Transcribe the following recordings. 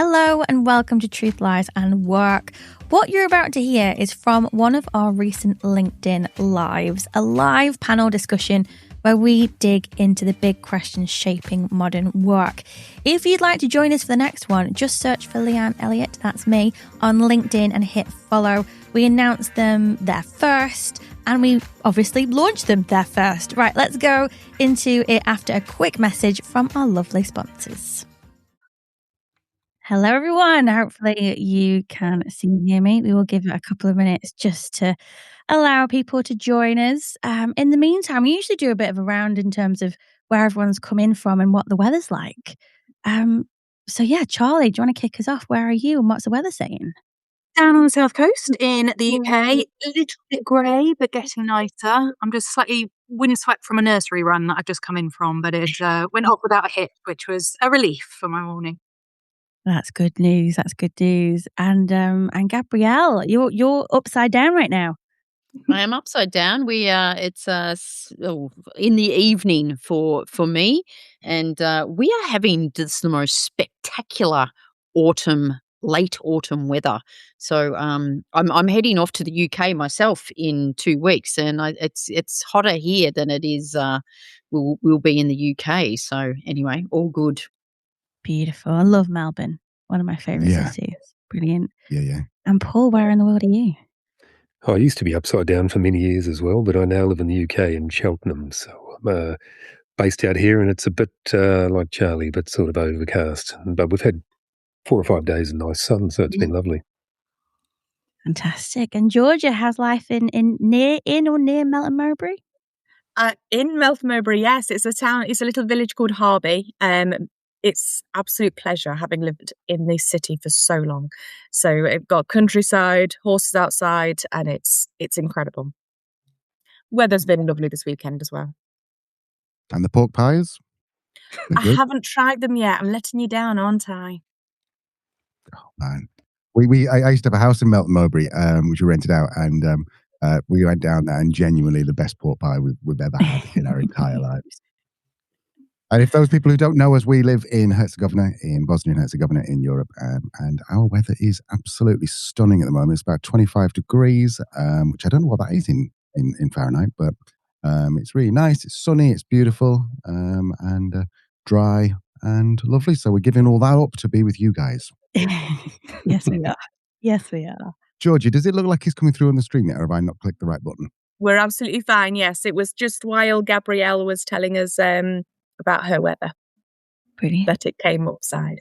Hello and welcome to Truth, Lies and Work. What you're about to hear is from one of our recent LinkedIn Lives, a live panel discussion where we dig into the big questions shaping modern work. If you'd like to join us for the next one, just search for Leanne Elliott, that's me, on LinkedIn and hit follow. We announced them there first and we obviously launched them there first. Right, let's go into it after a quick message from our lovely sponsors. Hello, everyone. Hopefully you can see and hear me. We will give it a couple of minutes just to allow people to join us. In the meantime, we usually do a bit of a round in terms of where everyone's come in from and what the weather's like. So yeah, Charlie, do you want to kick us off? Where are you and what's the weather saying? Down on the south coast in the UK, a little bit grey, but getting nicer. I'm just slightly windswept from a nursery run that I've just come in from, but it went off without a hitch, which was a relief for my morning. That's good news. That's good news. And Gabrielle, you're upside down right now. I am upside down. It's in the evening for me, and we are having just the most spectacular late autumn weather. So I'm heading off to the UK myself in 2 weeks, and it's hotter here than it is will be in the UK. So anyway, all good. Beautiful. I love Melbourne. One of my favourite cities. Brilliant. Yeah. And Paul, where in the world are you? I used to be upside down for many years as well, but I now live in the UK in Cheltenham. So I'm based out here, and it's a bit like Charlie, but sort of overcast. But we've had 4 or 5 days of nice sun, so it's been lovely. Fantastic. And Georgia, how's life in or near Melton Mowbray? In Melton Mowbray, yes. It's a little village called Harby. It's absolute pleasure having lived in this city for so long. So it's got countryside, horses outside, and it's incredible. Weather's been lovely this weekend as well. And the pork pies? I haven't tried them yet. I'm letting you down, aren't I? Oh man, I used to have a house in Melton Mowbray, which we rented out, and we went down there, and genuinely the best pork pie we've ever had in our entire lives. And if those people who don't know us, we live in Herzegovina, in Bosnia and Herzegovina in Europe, and our weather is absolutely stunning at the moment. It's about 25 degrees, which I don't know what that is in Fahrenheit, but it's really nice. It's sunny, it's beautiful, and dry and lovely. So we're giving all that up to be with you guys. Yes, we are. Yes, we are. Georgie, does it look like he's coming through on the stream yet, or have I not clicked the right button? We're absolutely fine, yes. It was just while Gabrielle was telling us about her weather. Brilliant. That it came upside.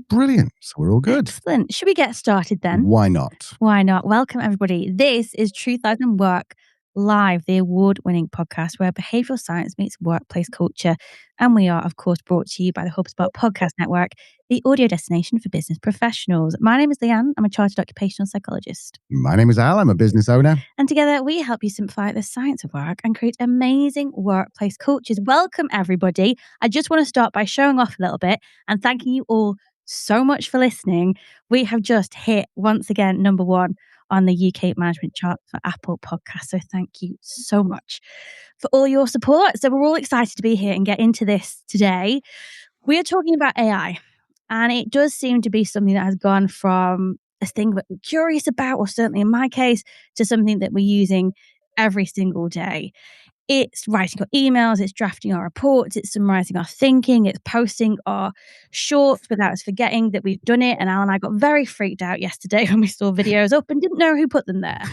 Brilliant. So we're all good. Excellent. Should we get started then? Why not? Why not? Welcome, everybody. This is Truth, Lies and Work Live, the award-winning podcast where behavioural science meets workplace culture. And we are, of course, brought to you by the HubSpot Podcast Network, the audio destination for business professionals. My name is Leanne. I'm a chartered occupational psychologist. My name is Al. I'm a business owner. And together we help you simplify the science of work and create amazing workplace cultures. Welcome, everybody. I just want to start by showing off a little bit and thanking you all so much for listening. We have just hit, once again, number 1 on the UK management chart for Apple Podcasts. So thank you so much for all your support. So we're all excited to be here and get into this today. We are talking about AI, and it does seem to be something that has gone from a thing that we're curious about, or certainly in my case, to something that we're using every single day. It's writing our emails, it's drafting our reports, it's summarizing our thinking, it's posting our shorts without us forgetting that we've done it. And Al and I got very freaked out yesterday when we saw videos up and didn't know who put them there.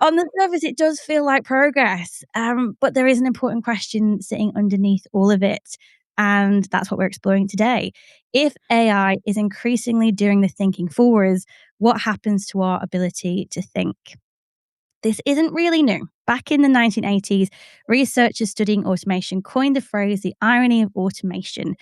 On the surface, it does feel like progress, but there is an important question sitting underneath all of it. And that's what we're exploring today. If AI is increasingly doing the thinking for us, what happens to our ability to think? This isn't really new. Back in the 1980s, researchers studying automation coined the phrase the irony of automation,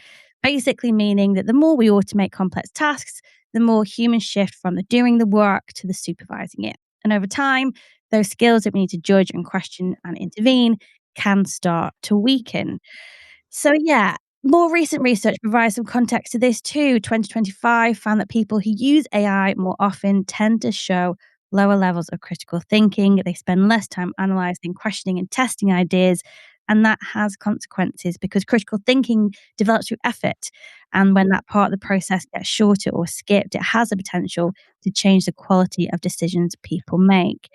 basically meaning that the more we automate complex tasks, the more humans shift from the doing the work to the supervising it. And over time, those skills that we need to judge and question and intervene can start to weaken. So yeah, more recent research provides some context to this too. 2025 found that people who use AI more often tend to show lower levels of critical thinking. They spend less time analyzing, questioning, and testing ideas. And that has consequences because critical thinking develops through effort. And when that part of the process gets shorter or skipped, it has the potential to change the quality of decisions people make.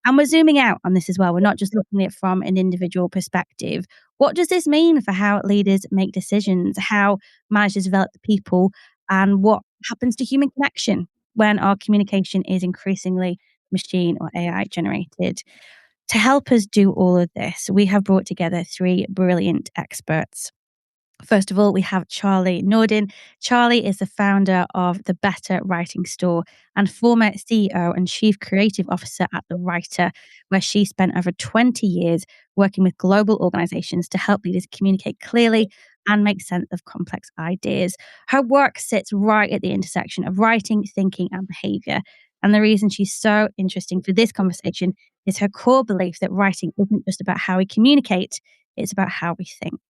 And we're zooming out on this as well. We're not just looking at it from an individual perspective. What does this mean for how leaders make decisions, how managers develop the people, and what happens to human connection when our communication is increasingly machine or AI generated? To help us do all of this, we have brought together 3 brilliant experts. First of all, we have Charli Nordone. Charli is the founder of The Better Writing Store and former CEO and Chief Creative Officer at The Writer, where she spent over 20 years working with global organizations to help leaders communicate clearly and make sense of complex ideas. Her work sits right at the intersection of writing, thinking, and behavior. And the reason she's so interesting for this conversation is her core belief that writing isn't just about how we communicate, it's about how we think.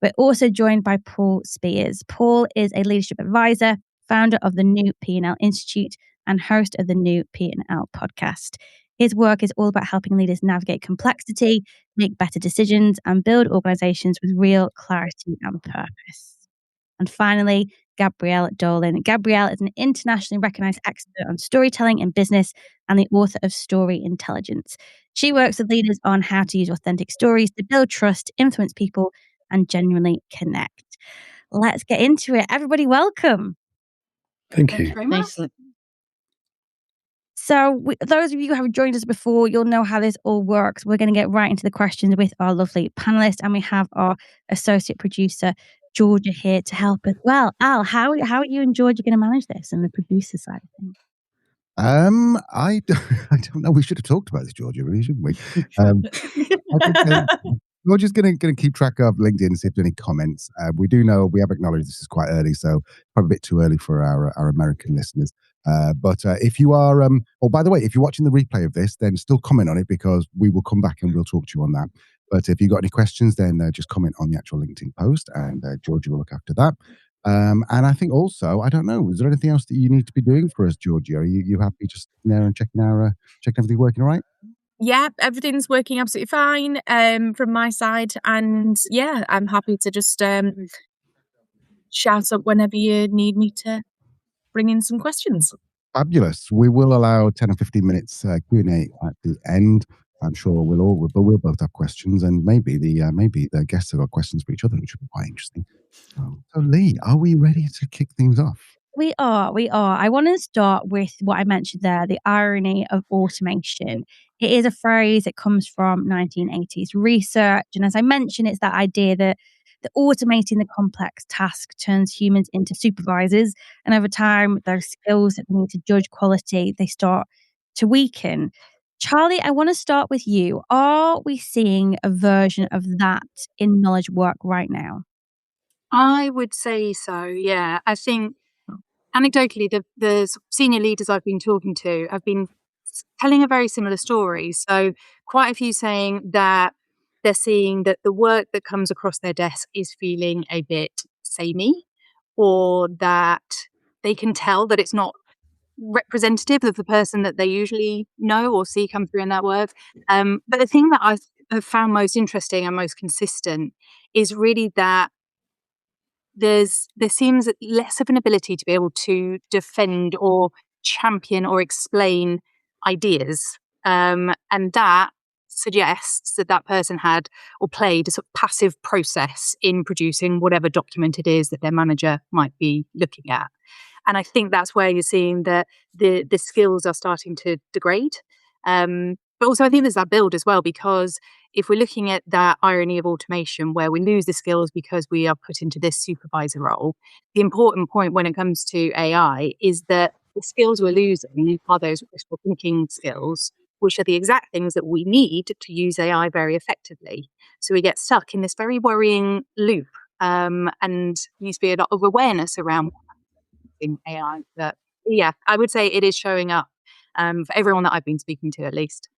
We're also joined by Paul Spiers. Paul is a leadership advisor, founder of the New P&L Institute, and host of the New P&L podcast. His work is all about helping leaders navigate complexity, make better decisions, and build organizations with real clarity and purpose. And finally, Gabrielle Dolan. Gabrielle is an internationally recognized expert on storytelling in business and the author of Story Intelligence. She works with leaders on how to use authentic stories to build trust, influence people, and genuinely connect. Let's get into it. Everybody, welcome. Thank Thank you you. very much. Excellent. So those of you who have joined us before, you'll know how this all works. We're going to get right into the questions with our lovely panelists, and we have our associate producer, Georgia, here to help as well. Al, how are you and Georgia going to manage this and the producer side of things? I don't know. We should have talked about this, Georgia, really, shouldn't we? I think we're just going to keep track of LinkedIn and see if there's any comments. We do know we have acknowledged this is quite early, so probably a bit too early for our American listeners. But if you are, by the way, if you're watching the replay of this, then still comment on it because we will come back and we'll talk to you on that. But if you've got any questions, then just comment on the actual LinkedIn post, and Georgia will look after that. And I think also, I don't know, is there anything else that you need to be doing for us, Georgia? Are you happy just there and checking everything working all right? Yeah, everything's working absolutely fine from my side. And yeah, I'm happy to just shout up whenever you need me to bring in some questions. Fabulous. We will allow 10 or 15 minutes Q&A at the end. I'm sure we'll both have questions, and maybe the guests have got questions for each other, which would be quite interesting. So Lee, are we ready to kick things off? We are. I want to start with what I mentioned there, the irony of automation. It is a phrase that comes from 1980s research. And as I mentioned, it's that idea that automating the complex task turns humans into supervisors. And over time, those skills that we need to judge quality, they start to weaken. Charli, I want to start with you. Are we seeing a version of that in knowledge work right now? I would say so, yeah. I think anecdotally, the senior leaders I've been talking to have been telling a very similar story. So quite a few saying that they're seeing that the work that comes across their desk is feeling a bit samey, or that they can tell that it's not representative of the person that they usually know or see come through in that work. But the thing that I have found most interesting and most consistent is really that there seems less of an ability to be able to defend or champion or explain ideas. And that suggests that person had or played a sort of passive process in producing whatever document it is that their manager might be looking at. And I think that's where you're seeing that the skills are starting to degrade. But also I think there's that build as well, because if we're looking at that irony of automation where we lose the skills because we are put into this supervisor role, the important point when it comes to AI is that the skills we're losing are those critical thinking skills, which are the exact things that we need to use AI very effectively. So we get stuck in this very worrying loop. And there needs to be a lot of awareness around AI. But yeah, I would say it is showing up for everyone that I've been speaking to, at least.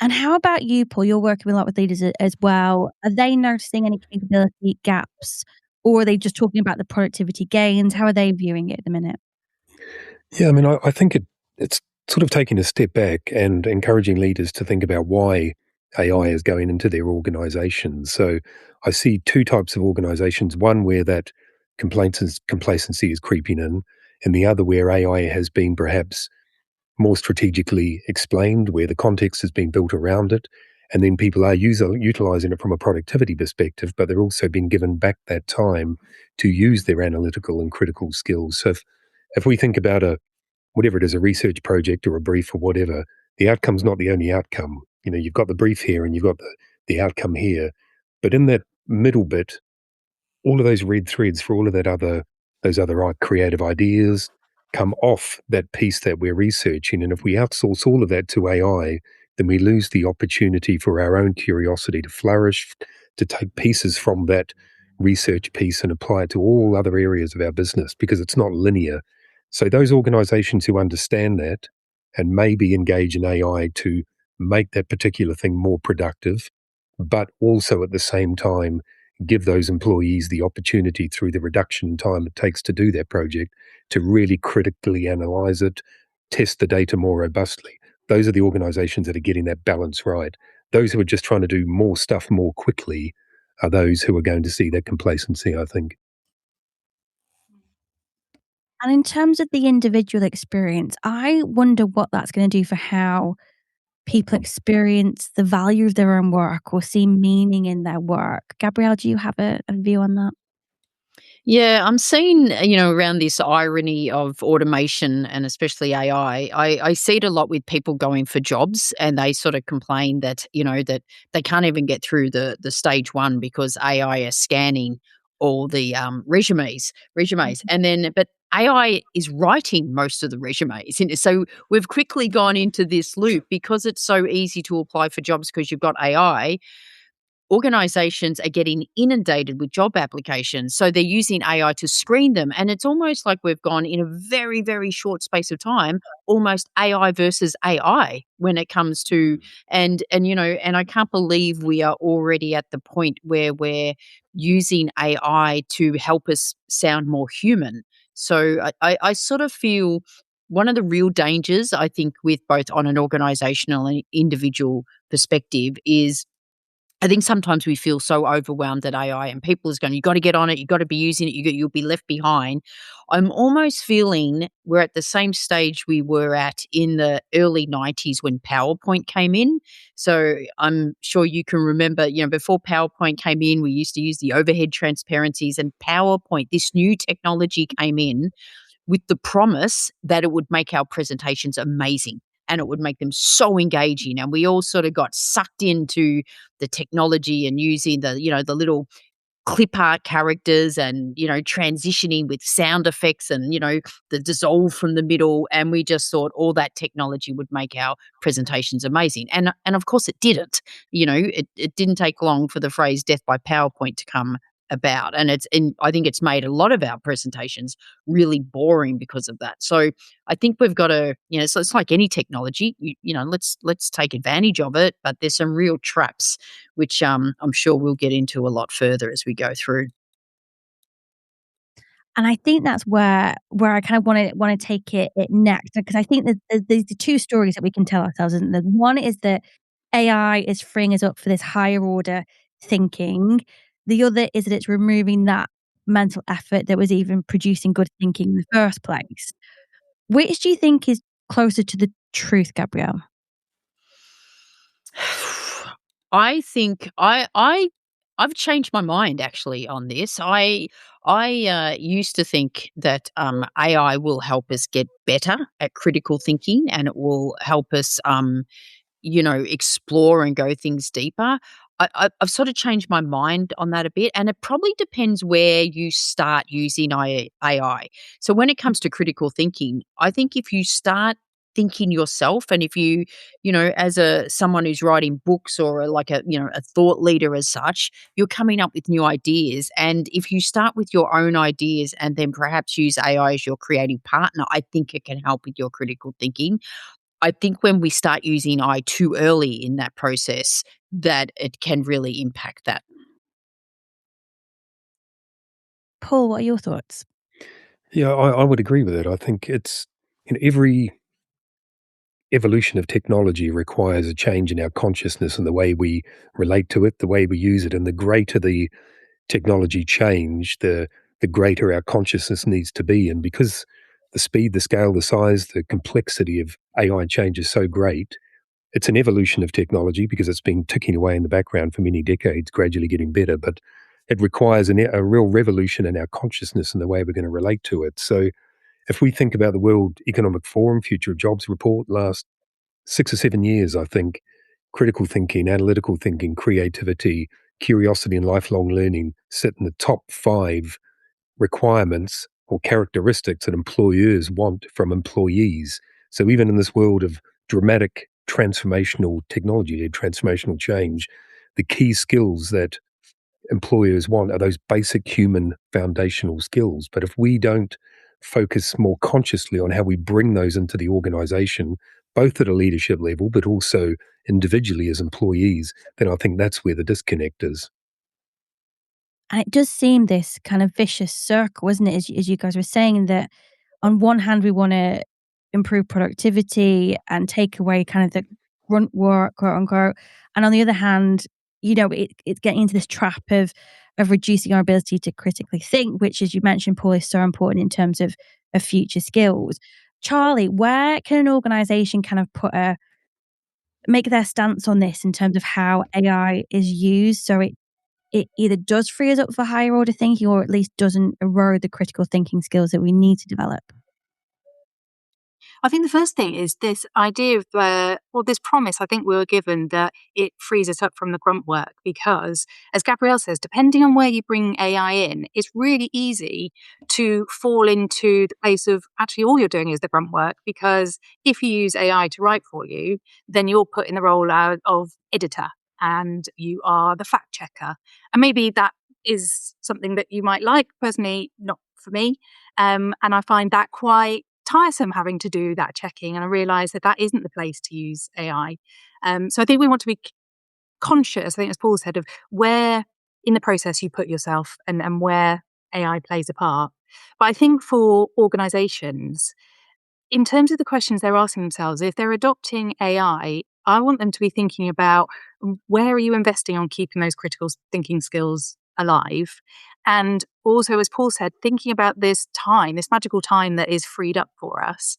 And how about you, Paul? You're working a lot with leaders as well. Are they noticing any capability gaps, or are they just talking about the productivity gains? How are they viewing it at the minute? Yeah, I mean, I think it's sort of taking a step back and encouraging leaders to think about why AI is going into their organizations. So I see two types of organizations, one where that complacency is creeping in, and the other where AI has been perhaps more strategically explained, where the context has been built around it, and then people are utilizing it from a productivity perspective, but they're also being given back that time to use their analytical and critical skills. So if we think about whatever it is, a research project or a brief or whatever, the outcome's not the only outcome. You've got the brief here and you've got the outcome here. But in that middle bit, all of those red threads for all of those other creative ideas come off that piece that we're researching. And if we outsource all of that to AI, then we lose the opportunity for our own curiosity to flourish, to take pieces from that research piece and apply it to all other areas of our business, because it's not linear. So those organizations who understand that and maybe engage in AI to make that particular thing more productive, but also at the same time give those employees the opportunity through the reduction in time it takes to do that project to really critically analyze it, test the data more robustly. Those are the organizations that are getting that balance right. Those who are just trying to do more stuff more quickly are those who are going to see that complacency, I think. And in terms of the individual experience, I wonder what that's going to do for how people experience the value of their own work or see meaning in their work. Gabrielle, do you have a view on that? Yeah, I'm seeing, around this irony of automation and especially AI. I see it a lot with people going for jobs and they sort of complain that, that they can't even get through the stage one because AI is scanning all the resumes. And then, but AI is writing most of the resumes. And so we've quickly gone into this loop because it's so easy to apply for jobs because you've got AI. Organizations are getting inundated with job applications. So they're using AI to screen them. And it's almost like we've gone in a very, very short space of time, almost AI versus AI when it comes to, and I can't believe we are already at the point where we're using AI to help us sound more human. So I sort of feel one of the real dangers, I think, with both on an organizational and individual perspective is I think sometimes we feel so overwhelmed at AI and people is going, you got to get on it, you got to be using it, you'll be left behind. I'm almost feeling we're at the same stage we were at in the early 90s when PowerPoint came in. So I'm sure you can remember, before PowerPoint came in, we used to use the overhead transparencies and PowerPoint, this new technology came in with the promise that it would make our presentations amazing and it would make them so engaging. And we all sort of got sucked into the technology and using the little clip art characters and, transitioning with sound effects and, the dissolve from the middle. And we just thought all that technology would make our presentations amazing. And of course it didn't. It didn't take long for the phrase death by PowerPoint to come about. And I think it's made a lot of our presentations really boring because of that. So I think we've got to, so it's like any technology, let's take advantage of it. But there's some real traps, which I'm sure we'll get into a lot further as we go through. And I think that's where I kind of want to take it next, because I think that there's the two stories that we can tell ourselves. And the one is that AI is freeing us up for this higher order thinking. The other is that it's removing that mental effort that was even producing good thinking in the first place. Which do you think is closer to the truth, Gabrielle? I think I've changed my mind actually on this. I used to think that AI will help us get better at critical thinking and it will help us explore and go things deeper. I've sort of changed my mind on that a bit, and it probably depends where you start using AI. So when it comes to critical thinking, I think if you start thinking yourself, and if you, as someone who's writing books or a thought leader as such, you're coming up with new ideas. And if you start with your own ideas and then perhaps use AI as your creative partner, I think it can help with your critical thinking. I think when we start using AI too early in that process, that it can really impact that. Paul, what are your thoughts? Yeah, I would agree with it. I think it's every evolution of technology requires a change in our consciousness and the way we relate to it, the way we use it. And the greater the technology change, the greater our consciousness needs to be. And because the speed, the scale, the size, the complexity of AI change is so great, it's an evolution of technology because it's been ticking away in the background for many decades, gradually getting better. But it requires a real revolution in our consciousness and the way we're going to relate to it. So if we think about the World Economic Forum Future of Jobs report last 6 or 7 years, I think critical thinking, analytical thinking, creativity, curiosity and lifelong learning sit in the top 5 requirements or characteristics that employers want from employees. So even in this world of dramatic transformational technology, transformational change, the key skills that employers want are those basic human foundational skills. But if we don't focus more consciously on how we bring those into the organization, both at a leadership level, but also individually as employees, then I think that's where the disconnect is. And it does seem this kind of vicious circle, isn't it? As you guys were saying, that on one hand, we want to improve productivity and take away kind of the grunt work, quote unquote. And on the other hand, it's getting into this trap of reducing our ability to critically think, which, as you mentioned, Paul, is so important in terms of future skills. Charli, where can an organization kind of make their stance on this in terms of how AI is used so it either does free us up for higher order thinking or at least doesn't erode the critical thinking skills that we need to develop? I think the first thing is this idea of, this promise I think we were given that it frees us up from the grunt work because, as Gabrielle says, depending on where you bring AI in, it's really easy to fall into the place of actually all you're doing is the grunt work, because if you use AI to write for you, then you're put in the role of editor and you are the fact checker. And maybe that is something that you might like. Personally, not for me. And I find that quite tiresome having to do that checking, and I realise that isn't the place to use AI. So I think we want to be conscious, I think as Paul said, of where in the process you put yourself and where AI plays a part. But I think for organisations, in terms of the questions they're asking themselves, if they're adopting AI, I want them to be thinking about where are you investing on keeping those critical thinking skills alive? And also, as Paul said, thinking about this magical time that is freed up for us.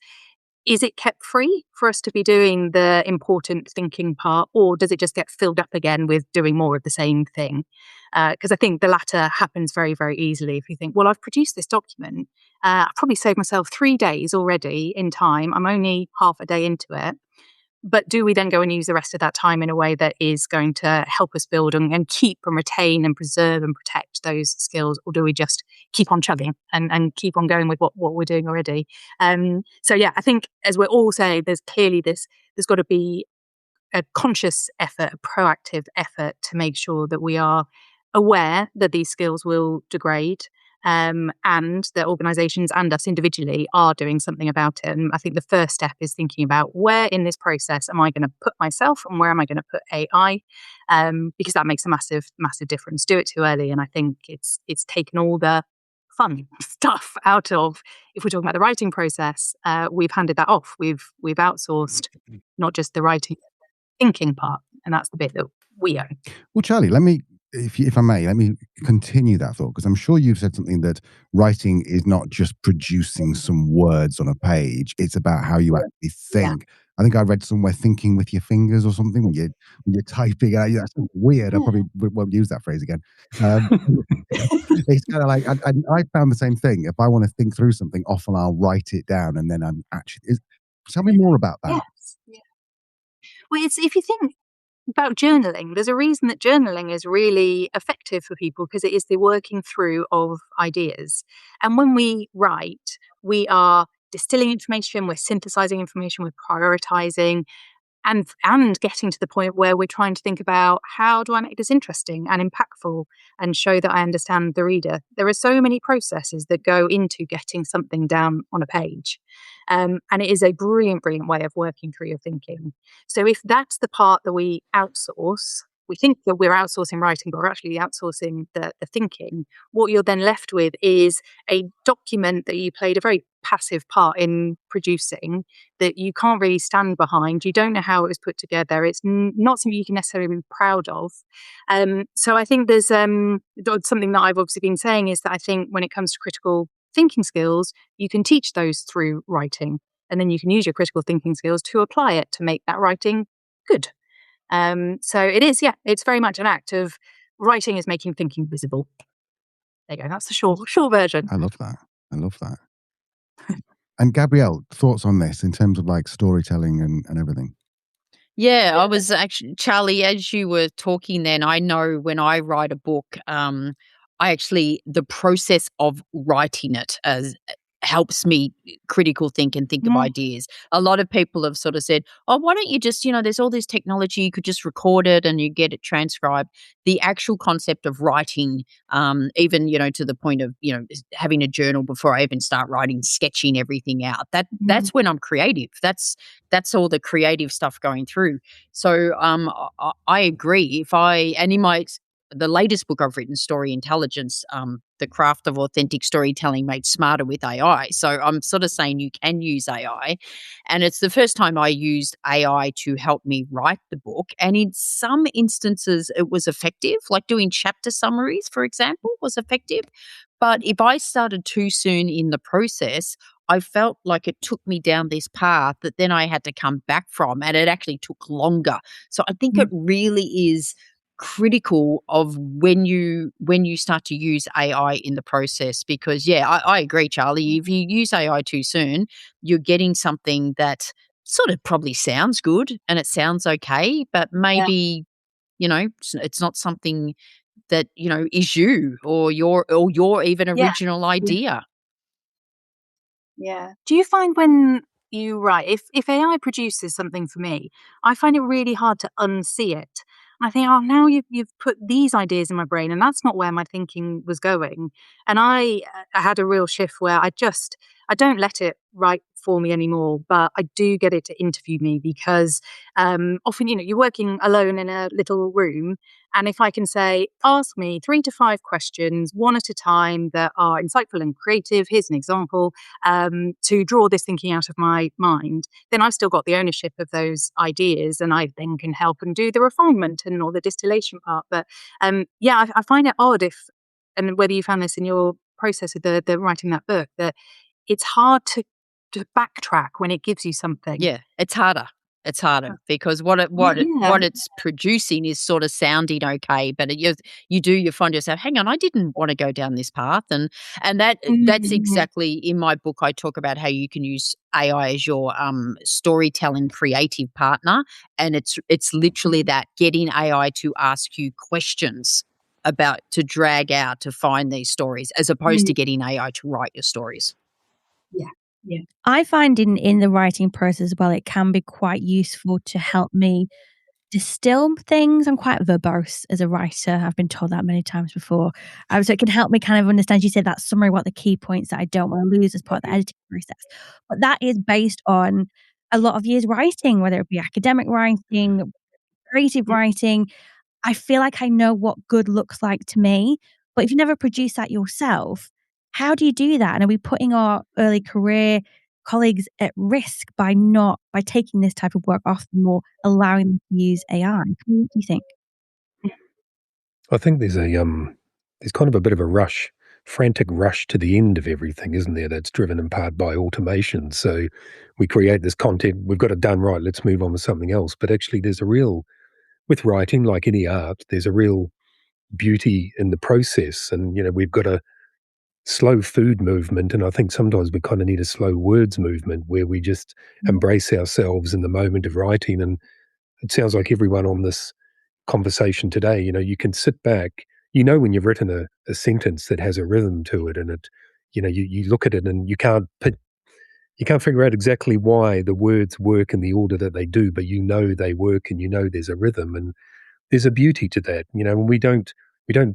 Is it kept free for us to be doing the important thinking part, or does it just get filled up again with doing more of the same thing? Because I think the latter happens very, very easily. If you think, well, I've produced this document, I've probably saved myself 3 days already in time. I'm only half a day into it. But do we then go and use the rest of that time in a way that is going to help us build and keep and retain and preserve and protect those skills? Or do we just keep on chugging and keep on going with what we're doing already? So yeah, I think as we're all saying, there's got to be a conscious effort, a proactive effort to make sure that we are aware that these skills will degrade. And that organisations and us individually are doing something about it. And I think the first step is thinking about where in this process am I going to put myself and where am I going to put AI, because that makes a massive, massive difference. Do it too early, and I think it's taken all the fun stuff out of. If we're talking about the writing process, we've handed that off. We've outsourced not just the writing, thinking part, and that's the bit that we own. Well, Charli, if I may, let me continue that thought, because I'm sure you've said something that writing is not just producing some words on a page. It's about how you actually think. Yeah. I think I read somewhere thinking with your fingers or something when you're typing. That's weird. I probably won't use that phrase again. It's kind of like, I found the same thing. If I want to think through something, often I'll write it down and then I'm actually... Tell me more about that. Yes. Yeah. Well, if you think about journaling, there's a reason that journaling is really effective for people, because it is the working through of ideas. And when we write, we are distilling information, we're synthesizing information, we're prioritizing, and getting to the point where we're trying to think about how do I make this interesting and impactful and show that I understand the reader. There are so many processes that go into getting something down on a page. And it is a brilliant, brilliant way of working through your thinking. So if that's the part that we outsource, we think that we're outsourcing writing, but we're actually outsourcing the thinking. What you're then left with is a document that you played a very passive part in producing, that you can't really stand behind. You don't know how it was put together. It's not something you can necessarily be proud of. So I think there's something that I've obviously been saying is that I think when it comes to critical thinking skills, you can teach those through writing, and then you can use your critical thinking skills to apply it to make that writing good. So it is, it's very much an act of writing is making thinking visible. There you go. That's the short version. I love that. And Gabrielle, thoughts on this in terms of like storytelling and everything? Yeah, I was actually, Charlie, as you were talking then, I know when I write a book, the process of writing it helps me critical think and think of ideas. A lot of people have sort of said, oh, why don't you just, there's all this technology, you could just record it and you get it transcribed. The actual concept of writing, even, to the point of, having a journal before I even start writing, sketching everything out, that's when I'm creative. That's all the creative stuff going through. So I agree. The latest book I've written, Story Intelligence, The Craft of Authentic Storytelling Made Smarter with AI. So I'm sort of saying you can use AI. And it's the first time I used AI to help me write the book. And in some instances, it was effective, like doing chapter summaries, for example, was effective. But if I started too soon in the process, I felt like it took me down this path that then I had to come back from, and it actually took longer. So I think it really is critical of when you start to use AI in the process, because I agree, Charlie, if you use AI too soon, you're getting something that sort of probably sounds good and it sounds okay, but maybe it's not something that is you or your even original idea. Yeah. Do you find when you write, if AI produces something for me, I find it really hard to unsee it. I think, oh, now you've put these ideas in my brain, and that's not where my thinking was going. And I had a real shift where I don't let it write for me anymore, but I do get it to interview me, because often, you're working alone in a little room. And if I can say, ask me 3 to 5 questions, one at a time, that are insightful and creative, here's an example, to draw this thinking out of my mind, then I've still got the ownership of those ideas, and I then can help and do the refinement and all the distillation part. But I find it odd and whether you found this in your process of the writing that book, that it's hard to backtrack when it gives you something. Yeah, it's harder. It's harder because what it's producing is sort of sounding okay, but you find yourself, hang on, I didn't want to go down this path, and that's exactly in my book. I talk about how you can use AI as your storytelling creative partner, and it's literally that, getting AI to ask you questions to drag out to find these stories, as opposed to getting AI to write your stories. Yeah. I find in the writing process as well, it can be quite useful to help me distill things. I'm quite verbose as a writer. I've been told that many times before. So it can help me kind of understand. You said that summary, what the key points that I don't want to lose as part of the editing process. But that is based on a lot of years writing, whether it be academic writing, creative writing. I feel like I know what good looks like to me. But if you never produce that yourself, how do you do that? And are we putting our early career colleagues at risk by taking this type of work off them or allowing them to use AI? What do you think? I think there's kind of a bit of a frantic rush to the end of everything, isn't there? That's driven in part by automation. So we create this content, we've got it done right, let's move on to something else. But actually with writing, like any art, there's a real beauty in the process. And, we've got a slow food movement, and I think sometimes we kind of need a slow words movement where we just embrace ourselves in the moment of writing. And it sounds like everyone on this conversation today, you can sit back, when you've written a sentence that has a rhythm to it, and it, you look at it and you can't figure out exactly why the words work in the order that they do, but they work, and there's a rhythm, and there's a beauty to that, and we don't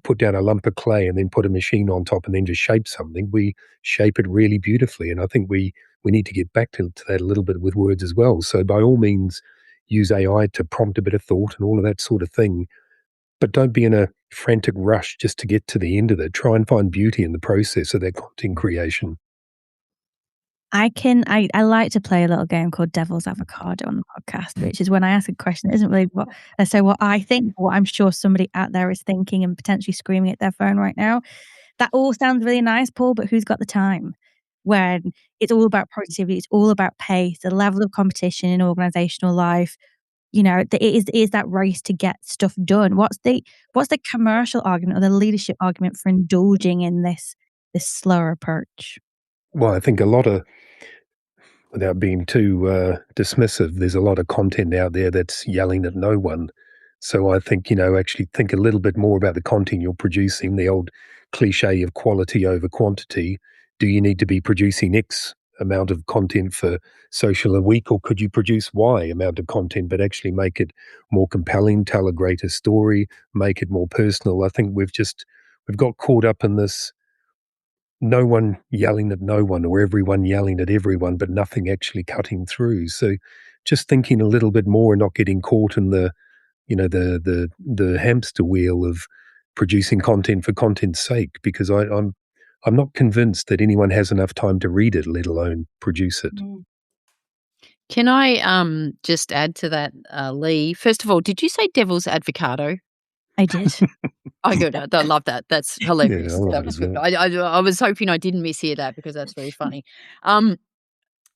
put down a lump of clay and then put a machine on top and then just shape something. We shape it really beautifully. And I think we need to get back to that a little bit with words as well. So by all means, use AI to prompt a bit of thought and all of that sort of thing. but don't be in a frantic rush just to get to the end of it. Try and find beauty in the process of that content creation. I like to play a little game called Devil's Avocado on the podcast, which is when I ask a question that isn't really what I think, what I'm sure somebody out there is thinking and potentially screaming at their phone right now. That all sounds really nice, Paul, but who's got the time? When it's all about productivity, it's all about pace, the level of competition in organizational life. It is that race to get stuff done. What's the commercial argument or the leadership argument for indulging in this slower approach? Well, I think a lot of, without being too dismissive, there's a lot of content out there that's yelling at no one. So I think, actually think a little bit more about the content you're producing, the old cliche of quality over quantity. Do you need to be producing X amount of content for social a week, or could you produce Y amount of content, but actually make it more compelling, tell a greater story, make it more personal? I think we've got caught up in this no one yelling at no one or everyone yelling at everyone, but nothing actually cutting through. So just thinking a little bit more and not getting caught in the hamster wheel of producing content for content's sake, because I'm not convinced that anyone has enough time to read it, let alone produce it. Can I just add to that, Lee? First of all, did you say devil's avocado? I did. Oh, good. I love that. That's hilarious. Yeah, I love That it was as good. well. I was hoping I didn't mishear that because that's very funny.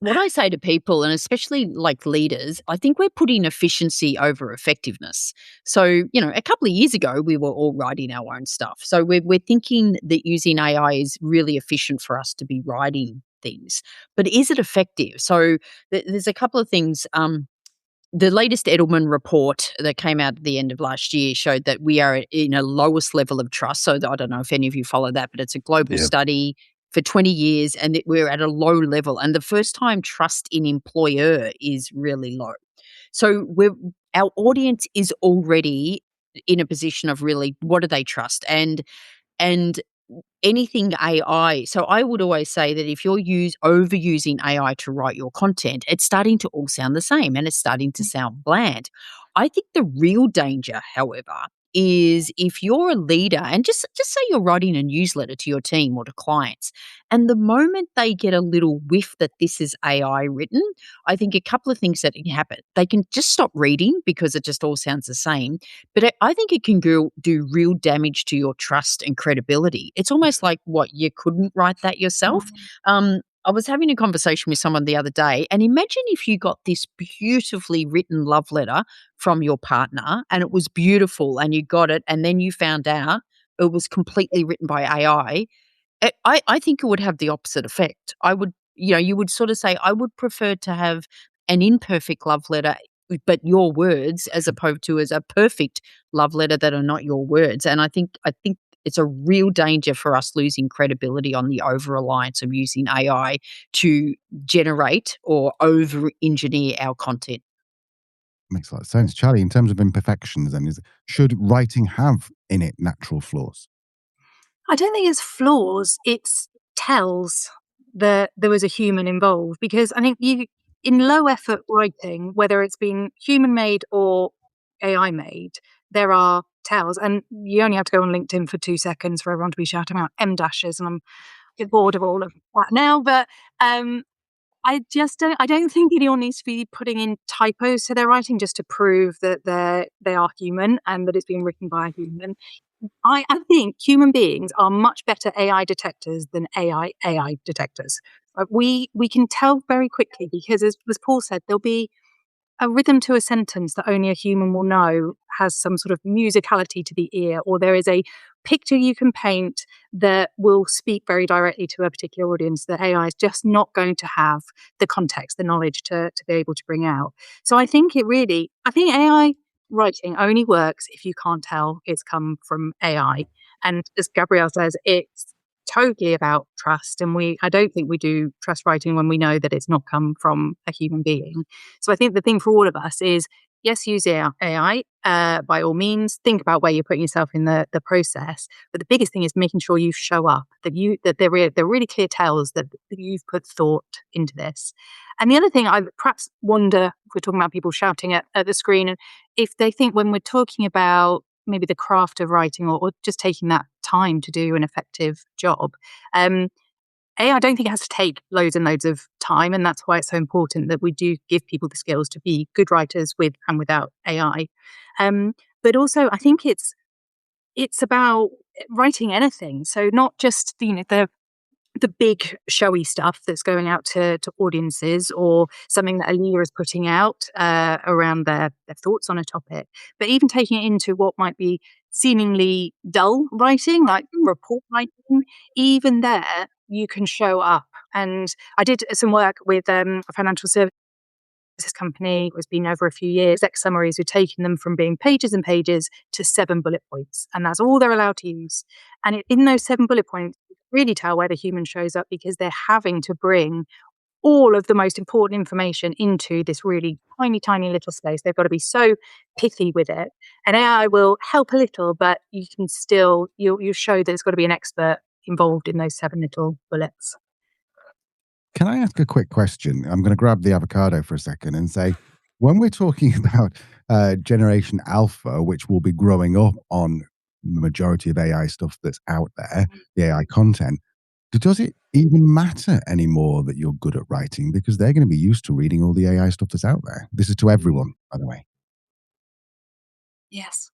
What I say to people, and especially like leaders, I think we're putting efficiency over effectiveness. So, a couple of years ago, we were all writing our own stuff. So we're thinking that using AI is really efficient for us to be writing things. But is it effective? So there's a couple of things. The latest Edelman report that came out at the end of last year showed that we are in a lowest level of trust. So I don't know if any of you follow that, but it's a global study for 20 years, and that we're at a low level. And the first time trust in employer is really low. So our audience is already in a position of really, what do they trust? And anything AI. So I would always say that if you're overusing AI to write your content, it's starting to all sound the same and it's starting to sound bland. I think the real danger, however, is if you're a leader and just say you're writing a newsletter to your team or to clients, and the moment they get a little whiff that this is AI written, I think a couple of things that can happen. They can just stop reading because it just all sounds the same. But I think it can do real damage to your trust and credibility. It's almost like, what, you couldn't write that yourself? I was having a conversation with someone the other day, and imagine if you got this beautifully written love letter from your partner, and it was beautiful, and you got it, and then you found out it was completely written by AI. I think it would have the opposite effect. You would sort of say, I would prefer to have an imperfect love letter, but your words, as opposed to as a perfect love letter that are not your words. And I think it's a real danger for us losing credibility on the over-reliance of using AI to generate or over-engineer our content. Makes a lot of sense. Charli, in terms of imperfections, then, should writing have in it natural flaws? I don't think it's flaws, it's tells that there was a human involved, because I think in low effort writing, whether it's been human made or AI made, there are tells, and you only have to go on LinkedIn for 2 seconds for everyone to be shouting out M dashes, and I'm a bit bored of all of that now, but I don't think anyone needs to be putting in typos to their writing just to prove that they are human and that it's being written by a human. I think human beings are much better AI detectors than AI detectors. We can tell very quickly, because as Paul said, there'll be a rhythm to a sentence that only a human will know has some sort of musicality to the ear, or there is a picture you can paint that will speak very directly to a particular audience that AI is just not going to have the context, the knowledge to be able to bring out. So I think AI writing only works if you can't tell it's come from AI. And as Gabrielle says, it's totally about trust, and I don't think we do trust writing when we know that it's not come from a human being. So I think the thing for all of us is, yes, use AI by all means. Think about where you're putting yourself in the process, but the biggest thing is making sure you show up, that they're really clear tells that you've put thought into this. And the other thing, I perhaps wonder, if we're talking about people shouting at the screen, and if they think when we're talking about maybe the craft of writing or just taking that time to do an effective job. I don't think it has to take loads and loads of time, and that's why it's so important that we do give people the skills to be good writers with and without AI. But also, I think it's about writing anything. So not just the big showy stuff that's going out to audiences, or something that a leader is putting out around their thoughts on a topic, but even taking it into what might be seemingly dull writing, like report writing. Even there, you can show up. And I did some work with a financial services company. It's been over a few years. Exec summaries, we're taking them from being pages and pages to 7 bullet points, and that's all they're allowed to use. And in those 7 bullet points, you can really tell where the human shows up, because they're having to bring all of the most important information into this really tiny, tiny little space. They've got to be so pithy with it. And AI will help a little, but you can still, you show that there's got to be an expert involved in those 7 little bullets. Can I ask a quick question? I'm going to grab the avocado for a second and say, when we're talking about Generation Alpha, which will be growing up on the majority of AI stuff that's out there, the AI content, does it even matter anymore that you're good at writing? Because they're going to be used to reading all the AI stuff that's out there. This is to everyone, by the way. Yes,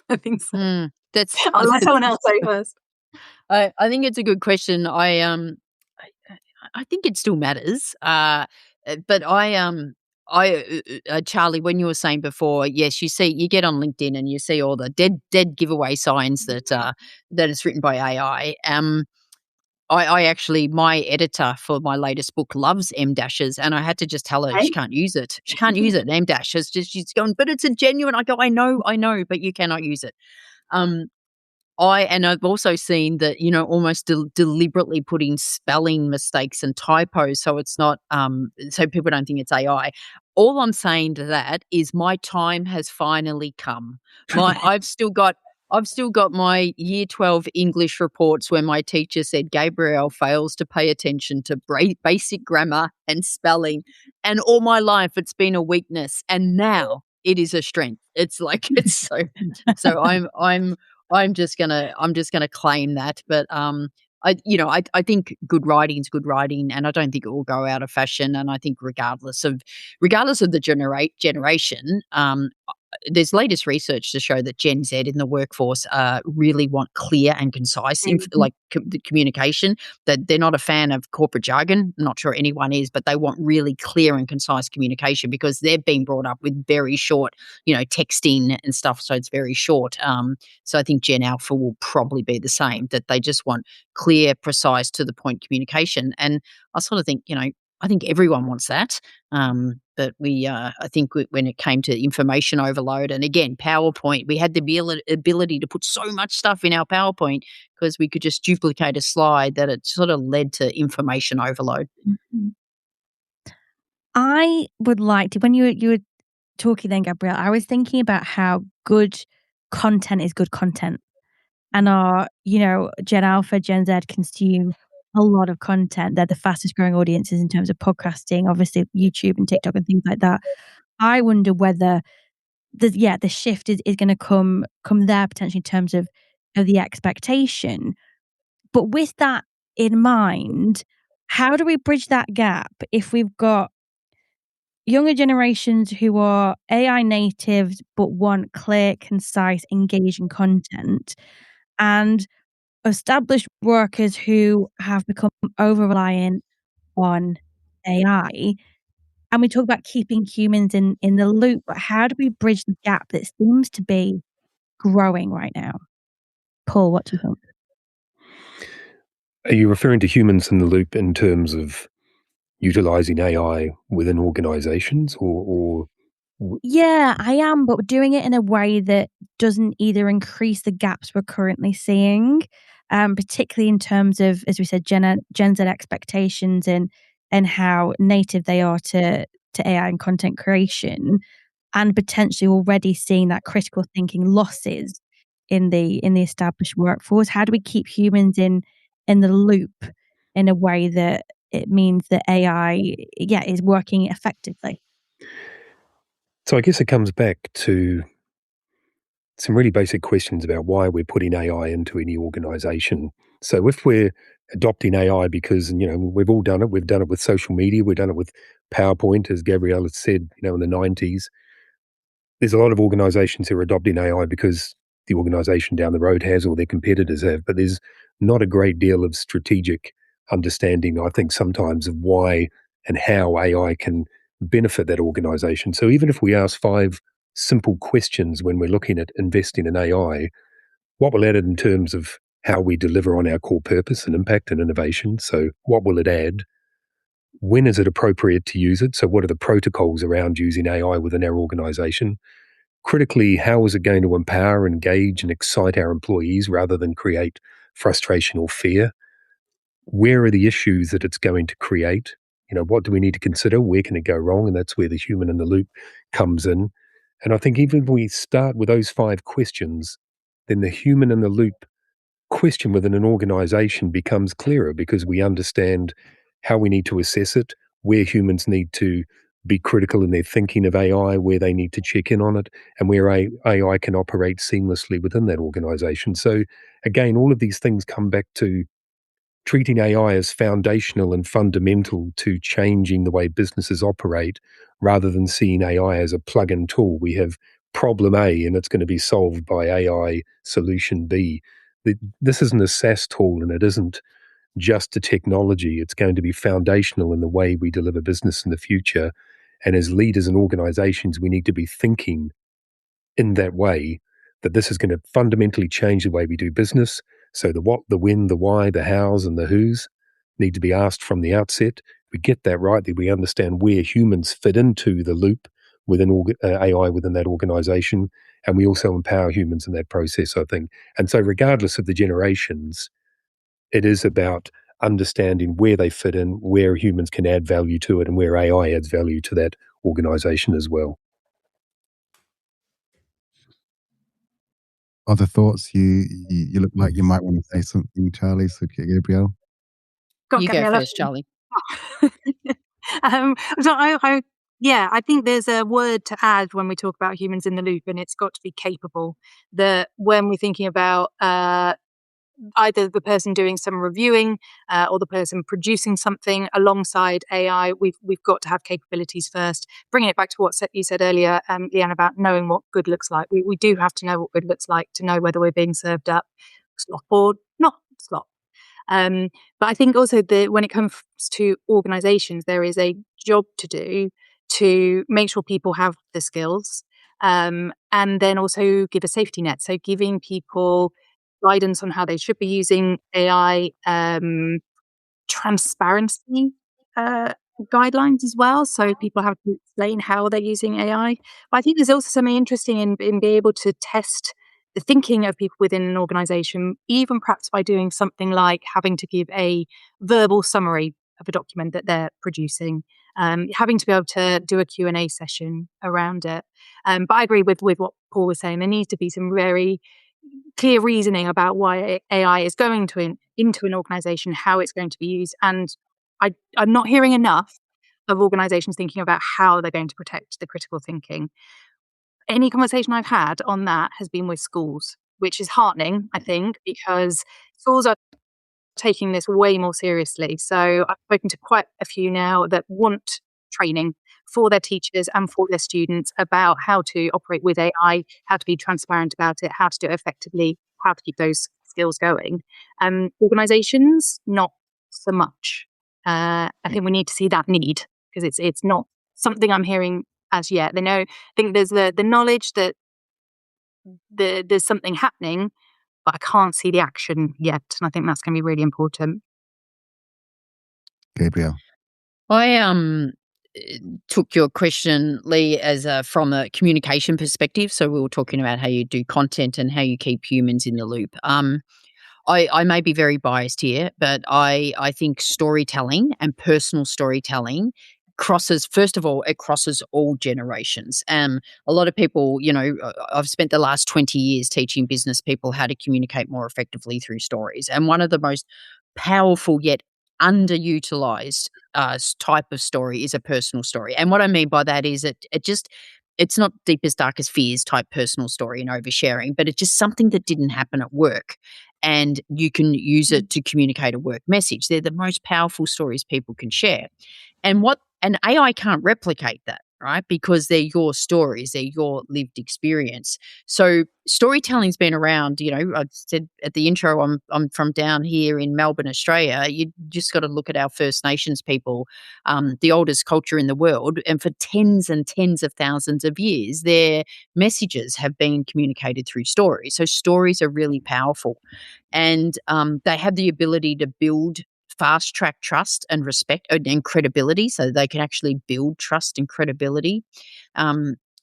I think so. I'll let someone else say first. I think it's a good question. I think it still matters. But Charli, when you were saying before, yes, you get on LinkedIn and you see all the dead giveaway signs that is written by AI. I actually, my editor for my latest book loves M dashes, and I had to just tell her she can't use it. She can't use it. M dashes, she's going, but it's a genuine. I go, I know, but you cannot use it. I've also seen that, almost deliberately putting spelling mistakes and typos, so it's not, so people don't think it's AI. All I'm saying to that is my time has finally come. I've still got my year 12 English reports where my teacher said Gabrielle fails to pay attention to basic grammar and spelling, and all my life it's been a weakness, and now it is a strength. It's like it's so I'm just gonna claim that, but I think good writing is good writing, and I don't think it will go out of fashion. And I think regardless of the generation, there's latest research to show that Gen Z in the workforce really want clear and concise communication. That they're not a fan of corporate jargon. I'm not sure anyone is, but they want really clear and concise communication because they've been brought up with very short, texting and stuff. So it's very short. So I think Gen Alpha will probably be the same. That they just want clear, precise, to the point communication. And I sort of think, I think everyone wants that. But I think when it came to information overload, and again, PowerPoint, we had the ability to put so much stuff in our PowerPoint because we could just duplicate a slide, that it sort of led to information overload. Mm-hmm. I would like to, when you were talking then, Gabrielle, I was thinking about how good content is good content. And our, Gen Alpha, Gen Z consume a lot of content. They're the fastest growing audiences in terms of podcasting, obviously YouTube and TikTok and things like that. I wonder whether the shift is going to come there potentially in terms of the expectation. But with that in mind, how do we bridge that gap if we've got younger generations who are AI natives but want clear, concise, engaging content, and established workers who have become over-reliant on AI? And we talk about keeping humans in the loop, but how do we bridge the gap that seems to be growing right now? Paul, what do you think? Are you referring to humans in the loop in terms of utilizing AI within organizations or? Yeah, I am, but doing it in a way that doesn't either increase the gaps we're currently seeing, particularly in terms of, as we said, Gen Z expectations and how native they are to AI and content creation, and potentially already seeing that critical thinking losses in the established workforce. How do we keep humans in the loop in a way that it means that AI, is working effectively? So I guess it comes back to some really basic questions about why we're putting AI into any organization. So if we're adopting AI because, we've all done it. We've done it with social media. We've done it with PowerPoint, as Gabrielle has said, in the 90s. There's a lot of organizations who are adopting AI because the organization down the road has or their competitors have, but there's not a great deal of strategic understanding, I think, sometimes of why and how AI can benefit that organization. So even if we ask 5 simple questions when we're looking at investing in AI, what will add in terms of how we deliver on our core purpose and impact and innovation? So what will it add? When is it appropriate to use it? So what are the protocols around using AI within our organization? Critically, how is it going to empower, engage, and excite our employees rather than create frustration or fear? Where are the issues that it's going to create? What do we need to consider? Where can it go wrong? And that's where the human in the loop comes in. And I think even if we start with those 5 questions, then the human in the loop question within an organization becomes clearer because we understand how we need to assess it, where humans need to be critical in their thinking of AI, where they need to check in on it, and where AI can operate seamlessly within that organization. So again, all of these things come back to treating AI as foundational and fundamental to changing the way businesses operate rather than seeing AI as a plug-in tool. We have problem A and it's going to be solved by AI solution B. This isn't a SaaS tool and it isn't just a technology. It's going to be foundational in the way we deliver business in the future. And as leaders and organizations, we need to be thinking in that way that this is going to fundamentally change the way we do business. So the what, the when, the why, the hows, and the whos need to be asked from the outset. We get that right, that we understand where humans fit into the loop within AI within that organization, and we also empower humans in that process, I think. And so regardless of the generations, it is about understanding where they fit in, where humans can add value to it, and where AI adds value to that organization as well. Other thoughts? You look like you might want to say something, Charlie. So Gabrielle. You go first, Charlie. So I think there's a word to add when we talk about humans in the loop, and it's got to be capable. That when we're thinking about either the person doing some reviewing or the person producing something alongside AI, we've got to have capabilities first. Bringing it back to what you said earlier, Leanne, about knowing what good looks like. We do have to know what good looks like to know whether we're being served up slop or not slop. But I think also that when it comes to organizations, there is a job to do to make sure people have the skills and then also give a safety net. So giving people guidance on how they should be using AI, transparency guidelines as well. So people have to explain how they're using AI. But I think there's also something interesting in being able to test the thinking of people within an organization, even perhaps by doing something like having to give a verbal summary of a document that they're producing, having to be able to do a Q&A session around it. But I agree with what Paul was saying. There needs to be some very clear reasoning about why AI is going to into an organization, how it's going to be used. And I'm not hearing enough of organizations thinking about how they're going to protect the critical thinking. Any conversation I've had on that has been with schools, which is heartening, I think, because schools are taking this way more seriously. So I've spoken to quite a few now that want training for their teachers and for their students about how to operate with AI, how to be transparent about it, how to do it effectively, how to keep those skills going. Organizations, not so much. I think we need to see that need because it's not something I'm hearing as yet. I think there's the knowledge that there's something happening, but I can't see the action yet. And I think that's going to be really important. Gabrielle. I took your question, Lee, as from a communication perspective. So we were talking about how you do content and how you keep humans in the loop. I may be very biased here, but I think storytelling and personal storytelling crosses, first of all, it crosses all generations. A lot of people, I've spent the last 20 years teaching business people how to communicate more effectively through stories. And one of the most powerful yet underutilized type of story is a personal story. And what I mean by that is it just it's not deepest, darkest fears type personal story and oversharing, but it's just something that didn't happen at work. And you can use it to communicate a work message. They're the most powerful stories people can share. And AI can't replicate that, right? Because they're your stories, they're your lived experience. So storytelling's been around. I said at the intro, I'm from down here in Melbourne, Australia. You just got to look at our First Nations people, the oldest culture in the world, and for tens and tens of thousands of years, their messages have been communicated through stories. So stories are really powerful, and they have the ability to build fast track trust and respect and credibility, so they can actually build trust and credibility.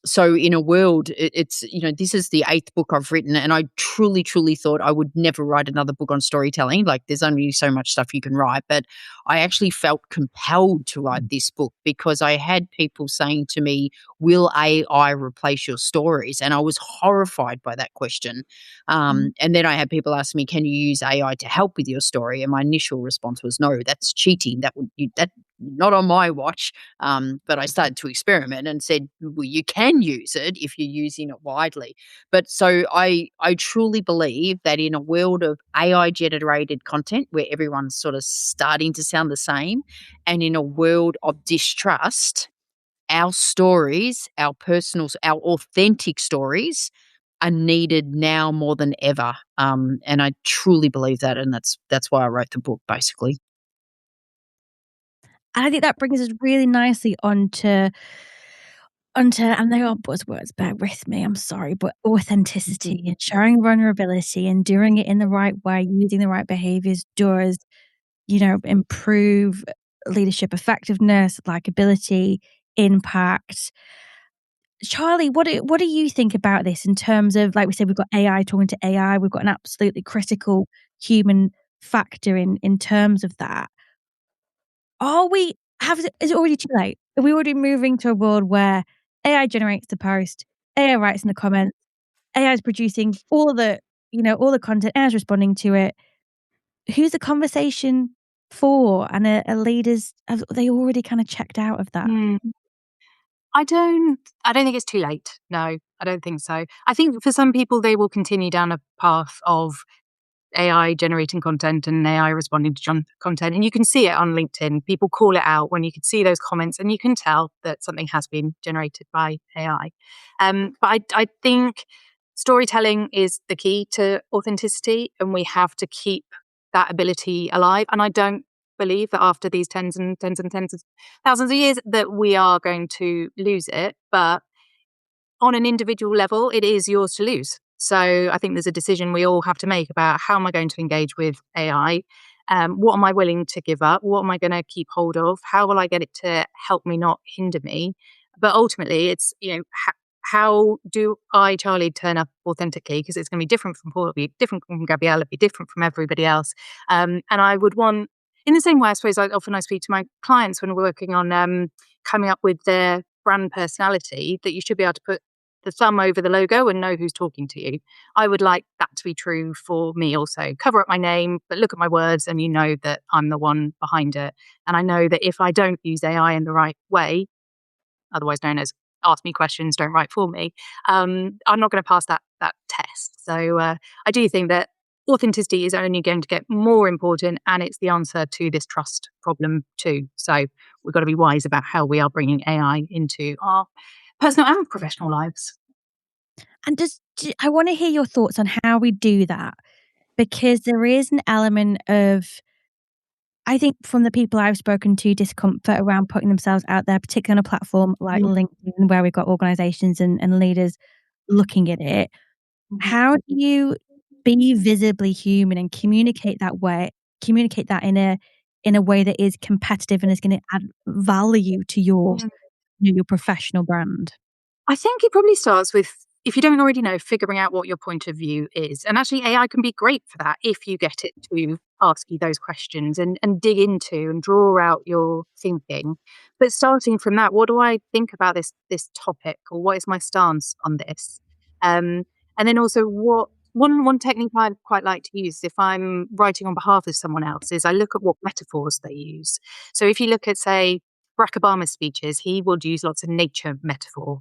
So in a world, it's this is the 8th book I've written, and I truly, truly thought I would never write another book on storytelling. Like, there's only so much stuff you can write, but I actually felt compelled to write this book because I had people saying to me, will AI replace your stories? And I was horrified by that question. And then I had people ask me, can you use AI to help with your story? And my initial response was, no, that's cheating. That not on my watch. But I started to experiment and said, well, you can use it if you're using it widely. But so I truly believe that in a world of AI generated content where everyone's sort of starting to sound the same, and in a world of distrust, our stories, our personal, our authentic stories are needed now more than ever. And I truly believe that. And that's why I wrote the book, basically. And I think that brings us really nicely onto, and they are buzzwords, bear with me, I'm sorry, but authenticity and showing vulnerability and doing it in the right way, using the right behaviors does, improve leadership effectiveness, likability, impact. Charli, what do you think about this in terms of, like we said, we've got AI talking to AI, we've got an absolutely critical human factor in terms of that. Is it already too late? Are we already moving to a world where AI generates the post, AI writes in the comments, AI is producing all the content, AI is responding to it? Who's the conversation for? And are leaders, have they already kind of checked out of that? I don't think it's too late. No, I don't think so. I think for some people, they will continue down a path of AI generating content and AI responding to content. And you can see it on LinkedIn. People call it out when you can see those comments and you can tell that something has been generated by AI. But I think storytelling is the key to authenticity, and we have to keep that ability alive. And I don't believe that after these tens and tens and tens of thousands of years that we are going to lose it. But on an individual level, it is yours to lose. So I think there's a decision we all have to make about how am I going to engage with AI? What am I willing to give up? What am I going to keep hold of? How will I get it to help me, not hinder me? But ultimately, it's, how do I, Charli, turn up authentically? Because it's going to be different from Paul, it'll be different from Gabrielle, it'll be different from everybody else. And I would want, in the same way, I suppose, I speak to my clients when we're working on coming up with their brand personality, that you should be able to put the thumb over the logo and know who's talking to you. I would like that to be true for me also. Cover up my name, but look at my words and you know that I'm the one behind it. And I know that if I don't use AI in the right way, otherwise known as ask me questions, don't write for me, I'm not going to pass that test. So I do think that authenticity is only going to get more important, and it's the answer to this trust problem too. So we've got to be wise about how we are bringing AI into our personal and professional lives. And I want to hear your thoughts on how we do that, because there is an element of, I think, from the people I've spoken to, discomfort around putting themselves out there, particularly on a platform like LinkedIn, where we've got organizations and leaders looking at it. How do you be visibly human and communicate that in a way that is competitive and is going to add value to your professional brand? I think it probably starts with, if you don't already know, figuring out what your point of view is. And actually AI can be great for that if you get it to ask you those questions and dig into and draw out your thinking. But starting from that, what do I think about this topic, or what is my stance on this? And then also one technique I quite like to use if I'm writing on behalf of someone else is I look at what metaphors they use. So if you look at, say, Barack Obama's speeches, he would use lots of nature metaphor.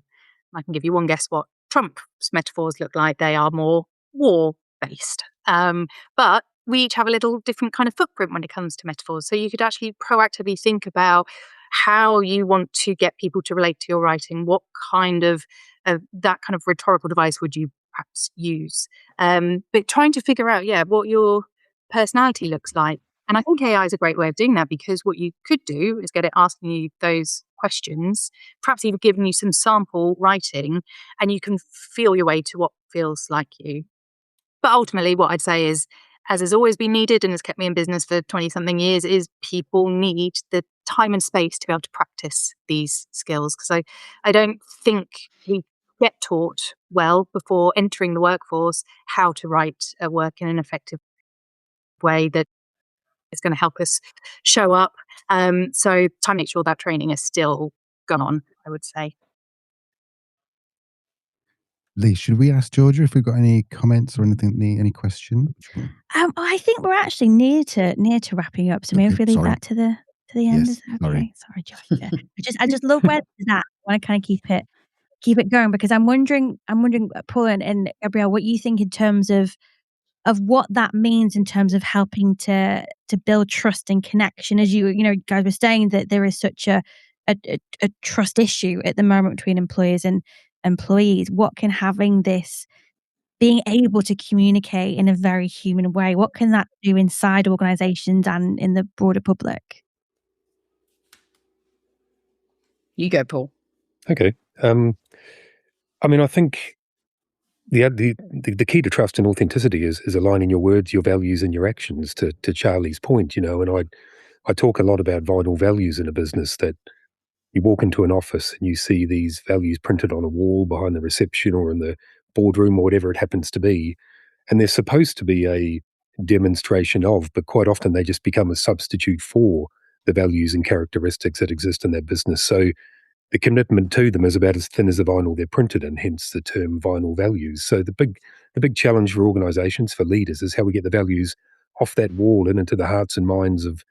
I can give you one guess what Trump's metaphors look like. They are more war-based. But we each have a little different kind of footprint when it comes to metaphors. So you could actually proactively think about how you want to get people to relate to your writing. What kind of that kind of rhetorical device would you perhaps use? But trying to figure out, what your personality looks like. And I think AI is a great way of doing that, because what you could do is get it asking you those questions, perhaps even giving you some sample writing, and you can feel your way to what feels like you. But ultimately, what I'd say is, as has always been needed and has kept me in business for 20-something years, is people need the time and space to be able to practice these skills. Because I don't think we get taught well before entering the workforce how to write a work in an effective way that is going to help us show up. So time to make sure that training is still gone on, I would say. Lee, should we ask Georgia if we've got any comments or anything, any questions? I think we're actually near to wrapping up. So maybe if we leave that to the end. Yes, Is that sorry. okay? Sorry, Georgia. I just love where it's at. I want to kind of keep it going, because I'm wondering, Paul and Gabrielle, what you think in terms of what that means in terms of helping to build trust and connection. As you guys were saying, that there is such a trust issue at the moment between employers and employees. What can having this, being able to communicate in a very human way, what can that do inside organizations and in the broader public? You go, Paul. Okay. I mean, I think the key to trust and authenticity is aligning your words, your values, and your actions. To Charlie's point, and I talk a lot about vital values in a business, that you walk into an office and you see these values printed on a wall behind the reception or in the boardroom or whatever it happens to be, and they're supposed to be a demonstration of, but quite often they just become a substitute for the values and characteristics that exist in that business. So the commitment to them is about as thin as the vinyl they're printed in, hence the term vinyl values. So the big challenge for organizations, for leaders, is how we get the values off that wall and into the hearts and minds of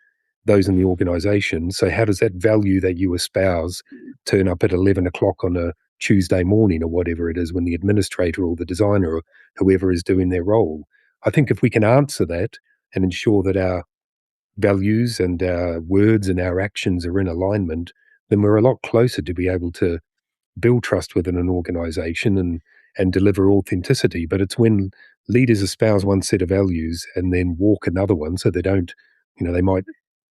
those in the organization. So how does that value that you espouse turn up at 11 o'clock on a Tuesday morning or whatever it is, when the administrator or the designer or whoever is doing their role? I think if we can answer that and ensure that our values and our words and our actions are in alignment, then we're a lot closer to be able to build trust within an organization and deliver authenticity. But it's when leaders espouse one set of values and then walk another one, so they don't, they might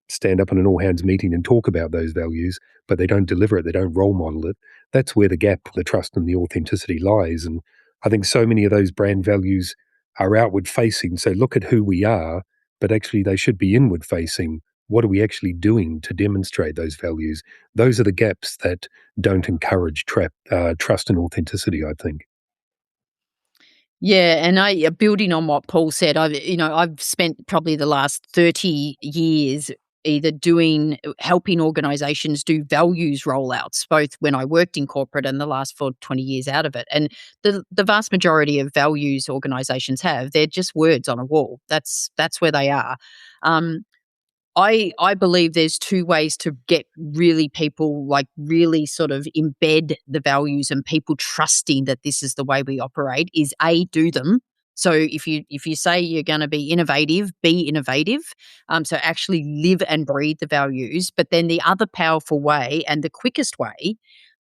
stand up in an all-hands meeting and talk about those values, but they don't deliver it, they don't role model it. That's where the gap, the trust and the authenticity lies. And I think so many of those brand values are outward facing. So look at who we are, but actually they should be inward facing. What are we actually doing to demonstrate those values? Those are the gaps that don't encourage trust and authenticity, I think. Yeah, and building on what Paul said, I've spent probably the last 30 years either helping organizations do values rollouts, both when I worked in corporate and the last 20 years out of it. And the vast majority of values organizations have, they're just words on a wall. That's where they are. I believe there's two ways to get really people, like really sort of embed the values and people trusting that this is the way we operate, is A, do them. So if you say you're going to be innovative, be innovative. So actually live and breathe the values. But then the other powerful way and the quickest way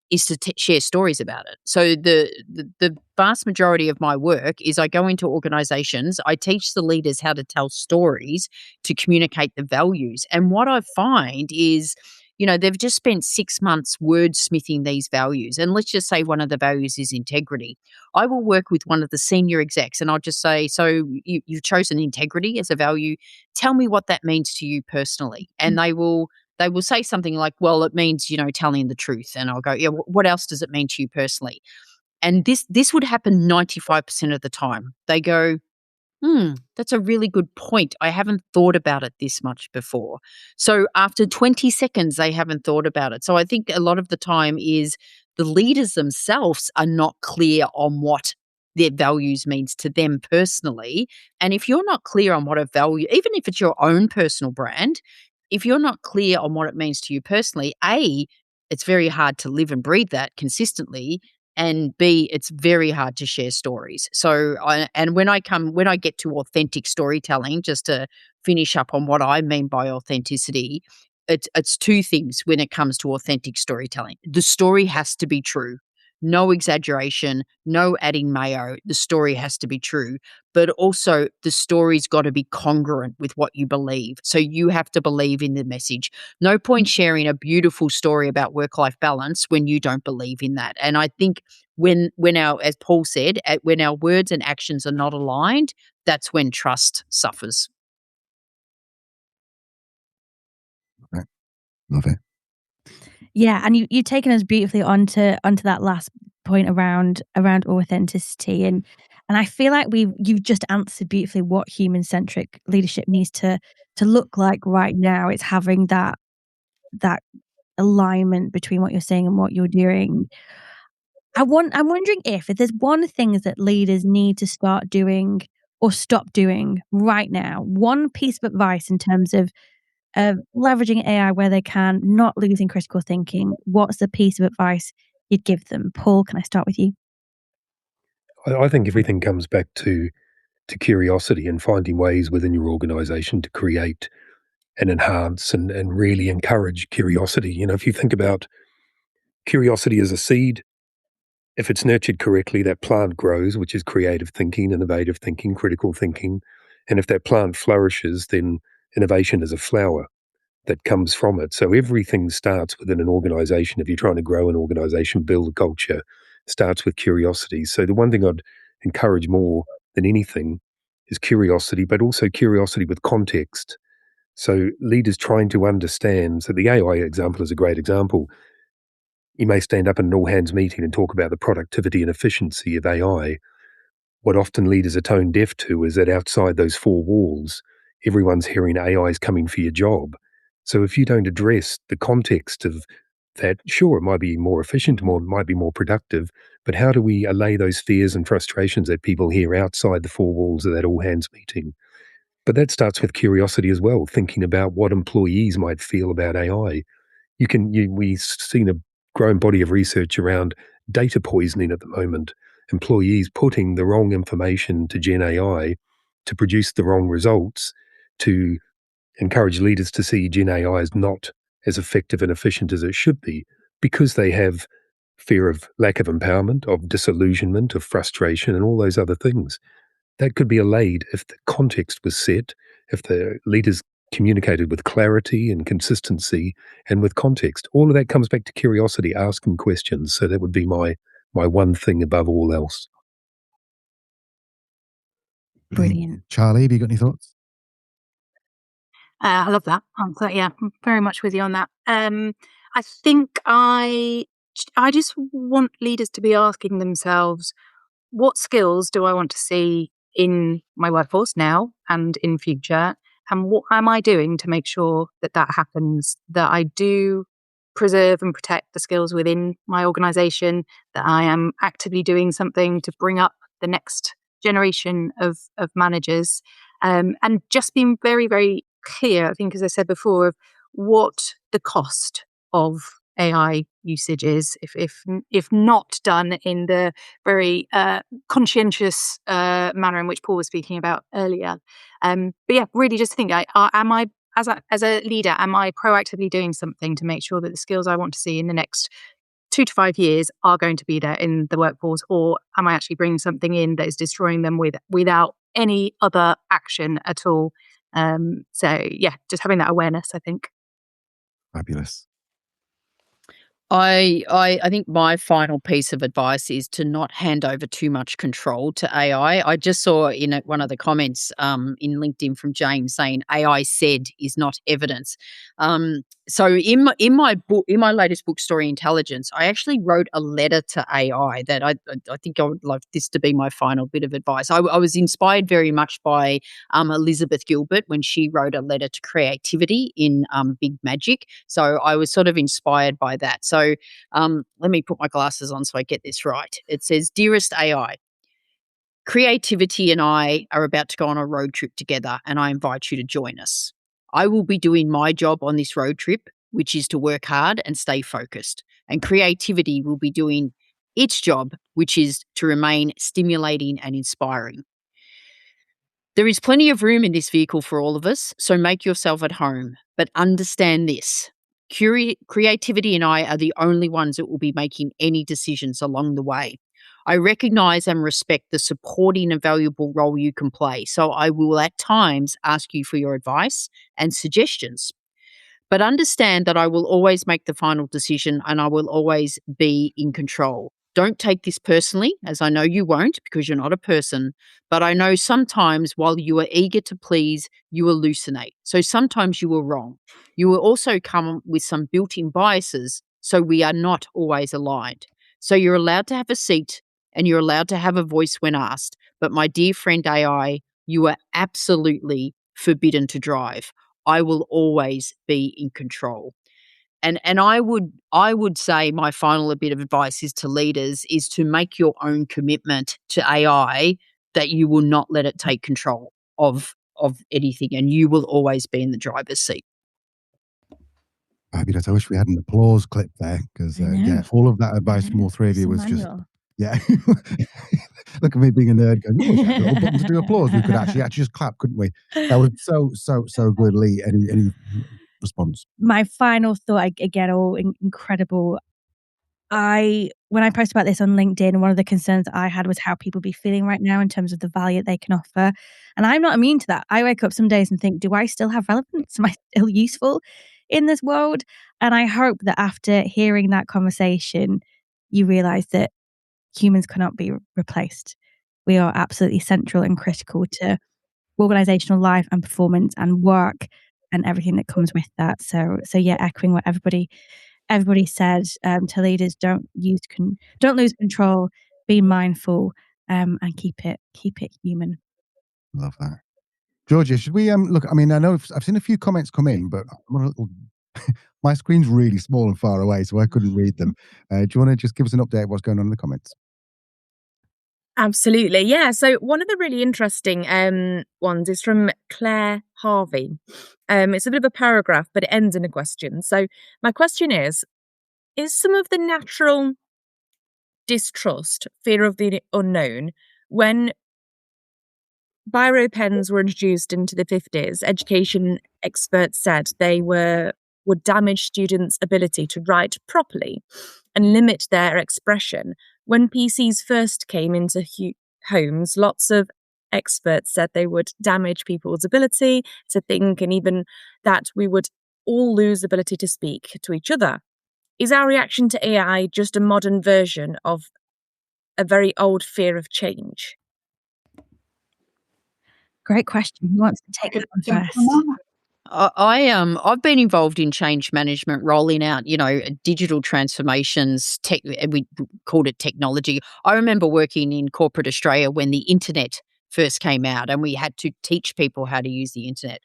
is to share stories about it. So the vast majority of my work is I go into organizations, I teach the leaders how to tell stories to communicate the values. And what I find is, they've just spent 6 months wordsmithing these values. And let's just say one of the values is integrity. I will work with one of the senior execs and I'll just say, so you've chosen integrity as a value. Tell me what that means to you personally. And they will say something like, well, it means, telling the truth. And I'll go, yeah, what else does it mean to you personally? And this would happen 95% of the time. They go, that's a really good point. I haven't thought about it this much before. So after 20 seconds, they haven't thought about it. So I think a lot of the time is the leaders themselves are not clear on what their values means to them personally. And if you're not clear on what a value, even if it's your own personal brand, if you're not clear on what it means to you personally, A, it's very hard to live and breathe that consistently. and B, it's very hard to share stories. So, when I get to authentic storytelling, just to finish up on what I mean by authenticity, it's two things when it comes to authentic storytelling. The story has to be true. No exaggeration, no adding mayo. The story has to be true, but also the story's got to be congruent with what you believe. So you have to believe in the message. No point sharing a beautiful story about work-life balance when you don't believe in that. And I think when our, as Paul said, when our words and actions are not aligned, that's when trust suffers. Right. Love it. Yeah, and you've taken us beautifully onto that last point around authenticity, and I feel like you've just answered beautifully what human-centric leadership needs to look like right now. It's having that alignment between what you're saying and what you're doing. I'm wondering if there's one thing that leaders need to start doing or stop doing right now, one piece of advice in terms of leveraging AI where they can, not losing critical thinking. What's the piece of advice you'd give them? Paul, can I start with you? I think everything comes back to curiosity and finding ways within your organization to create and enhance and really encourage curiosity. You know, if you think about curiosity as a seed, if it's nurtured correctly, that plant grows, which is creative thinking, innovative thinking, critical thinking. And if that plant flourishes, then innovation is a flower that comes from it. So everything starts within an organization. If you're trying to grow an organization, build a culture, starts with curiosity. So the one thing I'd encourage more than anything is curiosity, but also curiosity with context. So leaders trying to understand. So the AI example is a great example. You may stand up in an all-hands meeting and talk about the productivity and efficiency of AI. What often leaders are tone deaf to is that outside those four walls, everyone's hearing AI is coming for your job. So if you don't address the context of that, sure, it might be more efficient, might be more productive, but how do we allay those fears and frustrations that people hear outside the four walls of that all-hands meeting? But that starts with curiosity as well, thinking about what employees might feel about AI. We've seen a growing body of research around data poisoning at the moment, employees putting the wrong information to Gen AI to produce the wrong results, to encourage leaders to see Gen AI as not as effective and efficient as it should be, because they have fear of lack of empowerment, of disillusionment, of frustration, and all those other things. That could be allayed if the context was set, if the leaders communicated with clarity and consistency and with context. All of that comes back to curiosity, asking questions. So that would be my one thing above all else. Brilliant. Charli, have you got any thoughts? I love that answer. Yeah, I'm very much with you on that. I think I just want leaders to be asking themselves, what skills do I want to see in my workforce now and in future? And what am I doing to make sure that happens, that I do preserve and protect the skills within my organization, that I am actively doing something to bring up the next generation of managers, and just being very, very clear, I think, as I said before, of what the cost of AI usage is, if not done in the very conscientious manner in which Paul was speaking about earlier. But yeah, really just think, am I, as a leader, am I proactively doing something to make sure that the skills I want to see in the next 2 to 5 years are going to be there in the workforce, or am I actually bringing something in that is destroying them without any other action at all? So yeah, just having that awareness, I think. Fabulous. I think my final piece of advice is to not hand over too much control to AI. I just saw in one of the comments in LinkedIn from James saying AI said is not evidence. So in my book, in my latest book, Story Intelligence, I actually wrote a letter to AI that I think I would love this to be my final bit of advice. I was inspired very much by Elizabeth Gilbert when she wrote a letter to creativity in Big Magic. So I was sort of inspired by that. So let me put my glasses on so I get this right. It says, "Dearest AI, creativity and I are about to go on a road trip together, and I invite you to join us. I will be doing my job on this road trip, which is to work hard and stay focused. And creativity will be doing its job, which is to remain stimulating and inspiring. There is plenty of room in this vehicle for all of us, so make yourself at home. But understand this. Creativity and I are the only ones that will be making any decisions along the way. I recognise and respect the supporting and valuable role you can play, so I will at times ask you for your advice and suggestions. But understand that I will always make the final decision and I will always be in control. Don't take this personally, as I know you won't because you're not a person, but I know sometimes while you are eager to please, you hallucinate. So sometimes you are wrong. You will also come with some built-in biases, so we are not always aligned. So you're allowed to have a seat and you're allowed to have a voice when asked, but my dear friend AI, you are absolutely forbidden to drive. I will always be in control. And I would say my final bit of advice is to leaders is to make your own commitment to AI that you will not let it take control of anything, and you will always be in the driver's seat. Fabulous. I wish we had an applause clip there because all of that advice from all three of you was just look at me being a nerd going, oh, yeah, little button to do applause. We could actually just clap, couldn't we? That was so good, Lee. Any response? My final thought, again, all incredible. When I posted about this on LinkedIn, one of the concerns I had was how people be feeling right now in terms of the value that they can offer. And I'm not immune to that. I wake up some days and think, do I still have relevance? Am I still useful in this world? And I hope that after hearing that conversation, you realize that humans cannot be replaced. We are absolutely central and critical to organizational life and performance and work and everything that comes with that. So yeah, echoing what everybody said, to leaders, don't lose control, be mindful, and keep it human. Love that. Georgia, should we look? I mean, I know I've seen a few comments come in, but I'm a little my screen's really small and far away, so I couldn't read them. Do you want to just give us an update of what's going on in the comments? Absolutely. Yeah. So one of the really interesting ones is from Claire Harvey. It's a bit of a paragraph, but it ends in a question. So my question is some of the natural distrust, fear of the unknown, when biro pens were introduced into the 50s, education experts said they would damage students' ability to write properly and limit their expression. When PCs first came into homes, lots of experts said they would damage people's ability to think, and even that we would all lose the ability to speak to each other. Is our reaction to AI just a modern version of a very old fear of change? Great question. Who wants to take that one first? I've been involved in change management, rolling out, digital transformations. We called it technology. I remember working in corporate Australia when the internet first came out, and we had to teach people how to use the internet.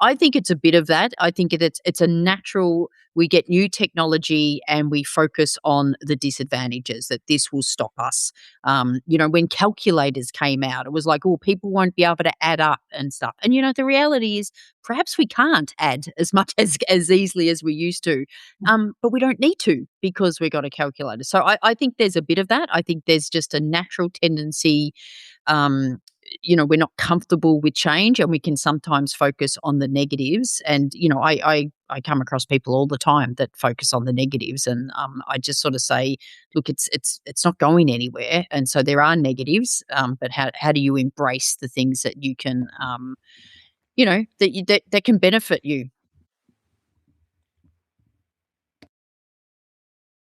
I think it's a bit of that. I think it's a natural. We get new technology and we focus on the disadvantages, that this will stop us. When calculators came out, it was like, oh, people won't be able to add up and stuff. And, the reality is perhaps we can't add as much as easily as we used to, but we don't need to because we've got a calculator. So I think there's a bit of that. I think there's just a natural tendency. We're not comfortable with change, and we can sometimes focus on the negatives. And, I come across people all the time that focus on the negatives, and I just sort of say, look, it's not going anywhere. And so there are negatives, but how do you embrace the things that you can, that can benefit you?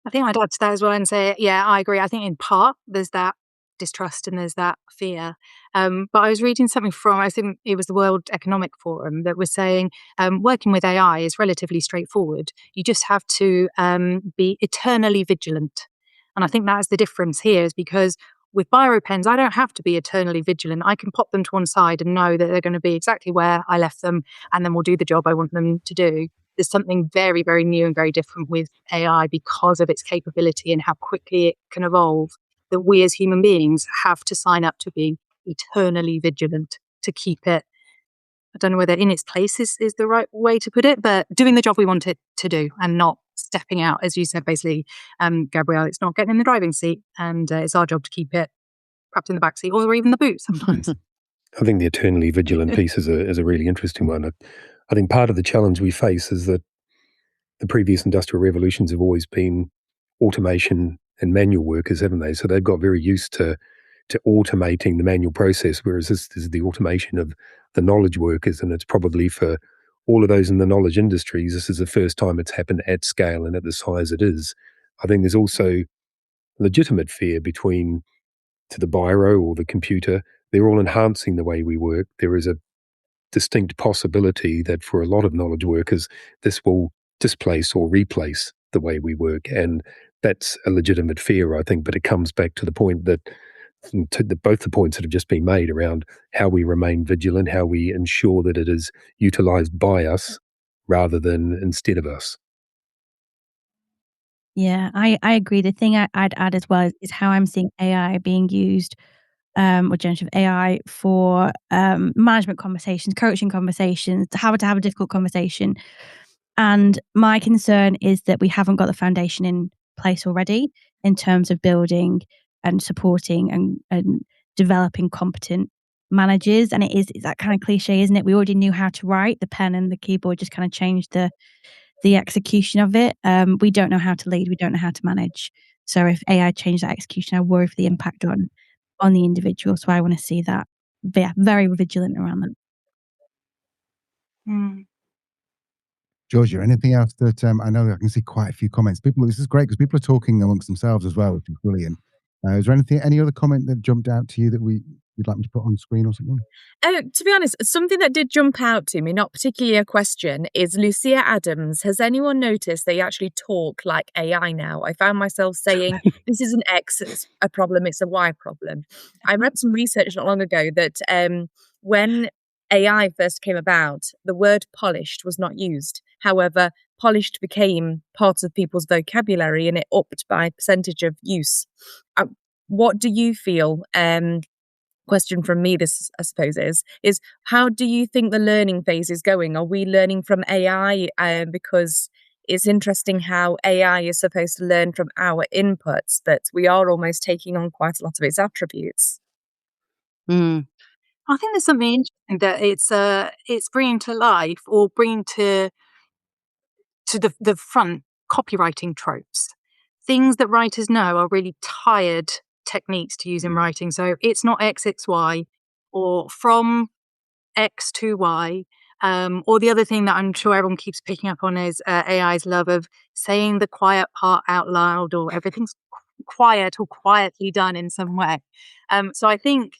I think I'd add to that as well and say, yeah, I agree. I think in part there's that distrust and there's that fear. But I was reading something from, I think it was the World Economic Forum, that was saying working with AI is relatively straightforward. You just have to be eternally vigilant. And I think that is the difference here, is because with biro pens, I don't have to be eternally vigilant. I can pop them to one side and know that they're going to be exactly where I left them, and then we'll do the job I want them to do. There's something very, very new and very different with AI because of its capability and how quickly it can evolve, that we as human beings have to sign up to being eternally vigilant to keep it, I don't know whether in its place is the right way to put it, but doing the job we want it to do and not stepping out, as you said, basically, Gabrielle, it's not getting in the driving seat, and it's our job to keep it perhaps in the back seat or even the boot sometimes. I think the eternally vigilant piece is a really interesting one. I think part of the challenge we face is that the previous industrial revolutions have always been automation and manual workers, haven't they? So they've got very used to automating the manual process, whereas this is the automation of the knowledge workers, and it's probably for all of those in the knowledge industries, this is the first time it's happened at scale and at the size it is. I think there's also legitimate fear between to the biro or the computer. They're all enhancing the way we work. There is a distinct possibility that for a lot of knowledge workers, this will displace or replace the way we work. And that's a legitimate fear, I think, but it comes back to the point that both the points that have just been made around how we remain vigilant, how we ensure that it is utilized by us rather than instead of us. Yeah, I agree. The thing I'd add as well is how I'm seeing AI being used, or generative AI for management conversations, coaching conversations, how to have a difficult conversation. And my concern is that we haven't got the foundation in place already in terms of building and supporting and developing competent managers. And it's that kind of cliche, isn't it? We already knew how to write. The pen and the keyboard just kind of changed the execution of it. We don't know how to lead. We don't know how to manage. So if AI changed that execution, I worry for the impact on the individual. So I want to see that. Yeah, very vigilant around that. Georgia, anything else that I know I can see quite a few comments. This is great because people are talking amongst themselves as well, which is brilliant. Is there any other comment that jumped out to you that you'd like me to put on screen or something? To be honest, something that did jump out to me, not particularly a question, is Lucia Adams. Has anyone noticed they actually talk like AI now? I found myself saying, this isn't X, it's a problem, it's a Y problem. I read some research not long ago that when AI first came about, the word polished was not used. However, polished became part of people's vocabulary and it upped by percentage of use. What do you feel? Question from me, this I suppose is how do you think the learning phase is going? Are we learning from AI? Because it's interesting how AI is supposed to learn from our inputs, but we are almost taking on quite a lot of its attributes. I think there's something interesting that it's bringing to life or bringing to the front copywriting tropes, things that writers know are really tired techniques to use in writing. So it's not X, it's Y, or from X to Y. Or the other thing that I'm sure everyone keeps picking up on is AI's love of saying the quiet part out loud, or everything's quiet or quietly done in some way. So I think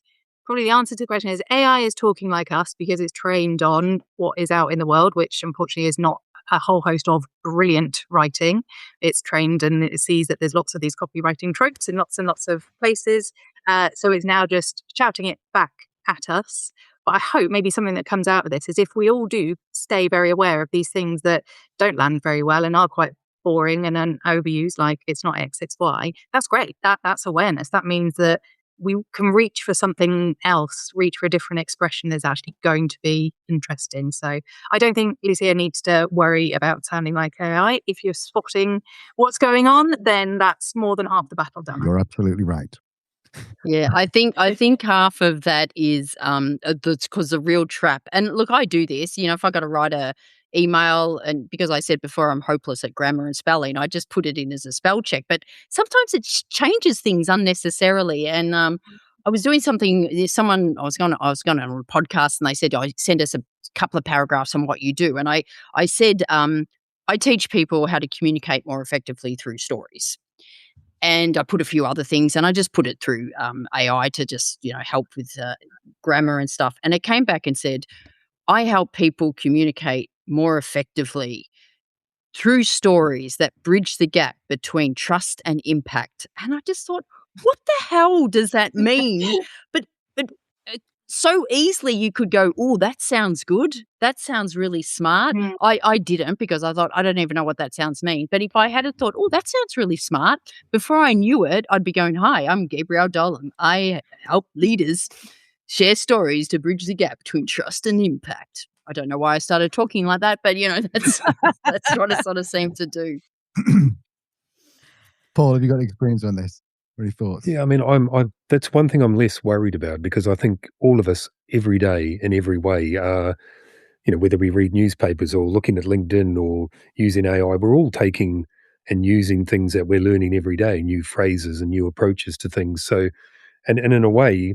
probably the answer to the question is AI is talking like us because it's trained on what is out in the world, which unfortunately is not a whole host of brilliant writing. It's trained and it sees that there's lots of these copywriting tropes in lots and lots of places. So it's now just shouting it back at us. But I hope maybe something that comes out of this is if we all do stay very aware of these things that don't land very well and are quite boring and then overused, like it's not X, it's Y, that's great. That's awareness. That means that we can reach for something else, reach for a different expression that's actually going to be interesting. So I don't think Lucia needs to worry about sounding like AI. If you're spotting what's going on, then that's more than half the battle done. You're absolutely right. Yeah, I think half of that is that's because the real trap. And look, I do this. If I got to write a email, and because I said before I'm hopeless at grammar and spelling, I just put it in as a spell check. But sometimes it changes things unnecessarily. And I was doing something. I was going on a podcast, and they said, send us a couple of paragraphs on what you do. And I said, I teach people how to communicate more effectively through stories. And I put a few other things, and I just put it through AI to just help with grammar and stuff. And it came back and said, I help people communicate more effectively through stories that bridge the gap between trust and impact. And I just thought, what the hell does that mean? But so easily you could go, oh, that sounds good. That sounds really smart. I didn't, because I thought, I don't even know what that sounds mean. But if I had thought, oh, that sounds really smart, before I knew it, I'd be going, hi, I'm Gabrielle Dolan. I help leaders share stories to bridge the gap between trust and impact. I don't know why I started talking like that, but that's what it sort of seemed to do. Paul, have you got experience on this? What are your thoughts? Yeah, I mean, that's one thing I'm less worried about, because I think all of us every day in every way are, whether we read newspapers or looking at LinkedIn or using AI, we're all taking and using things that we're learning every day, new phrases and new approaches to things. So, and in a way,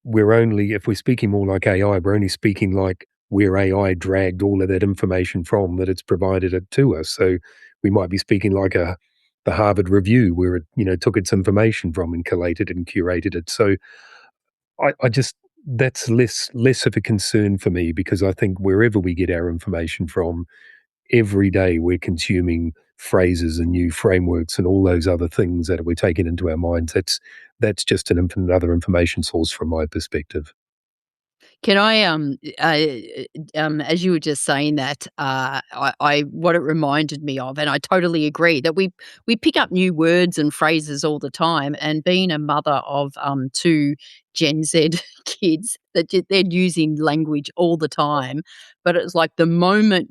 if we're speaking more like AI, we're only speaking like where AI dragged all of that information from, that it's provided it to us. So we might be speaking like the Harvard Review, where it, took its information from and collated and curated it. So I just, that's less of a concern for me, because I think wherever we get our information from, every day we're consuming phrases and new frameworks and all those other things that we're taking into our minds. That's just another information source from my perspective. Can I, as you were just saying that, what it reminded me of, and I totally agree, that we pick up new words and phrases all the time. And being a mother of 2 Gen Z kids, that they're using language all the time, but it's like the moment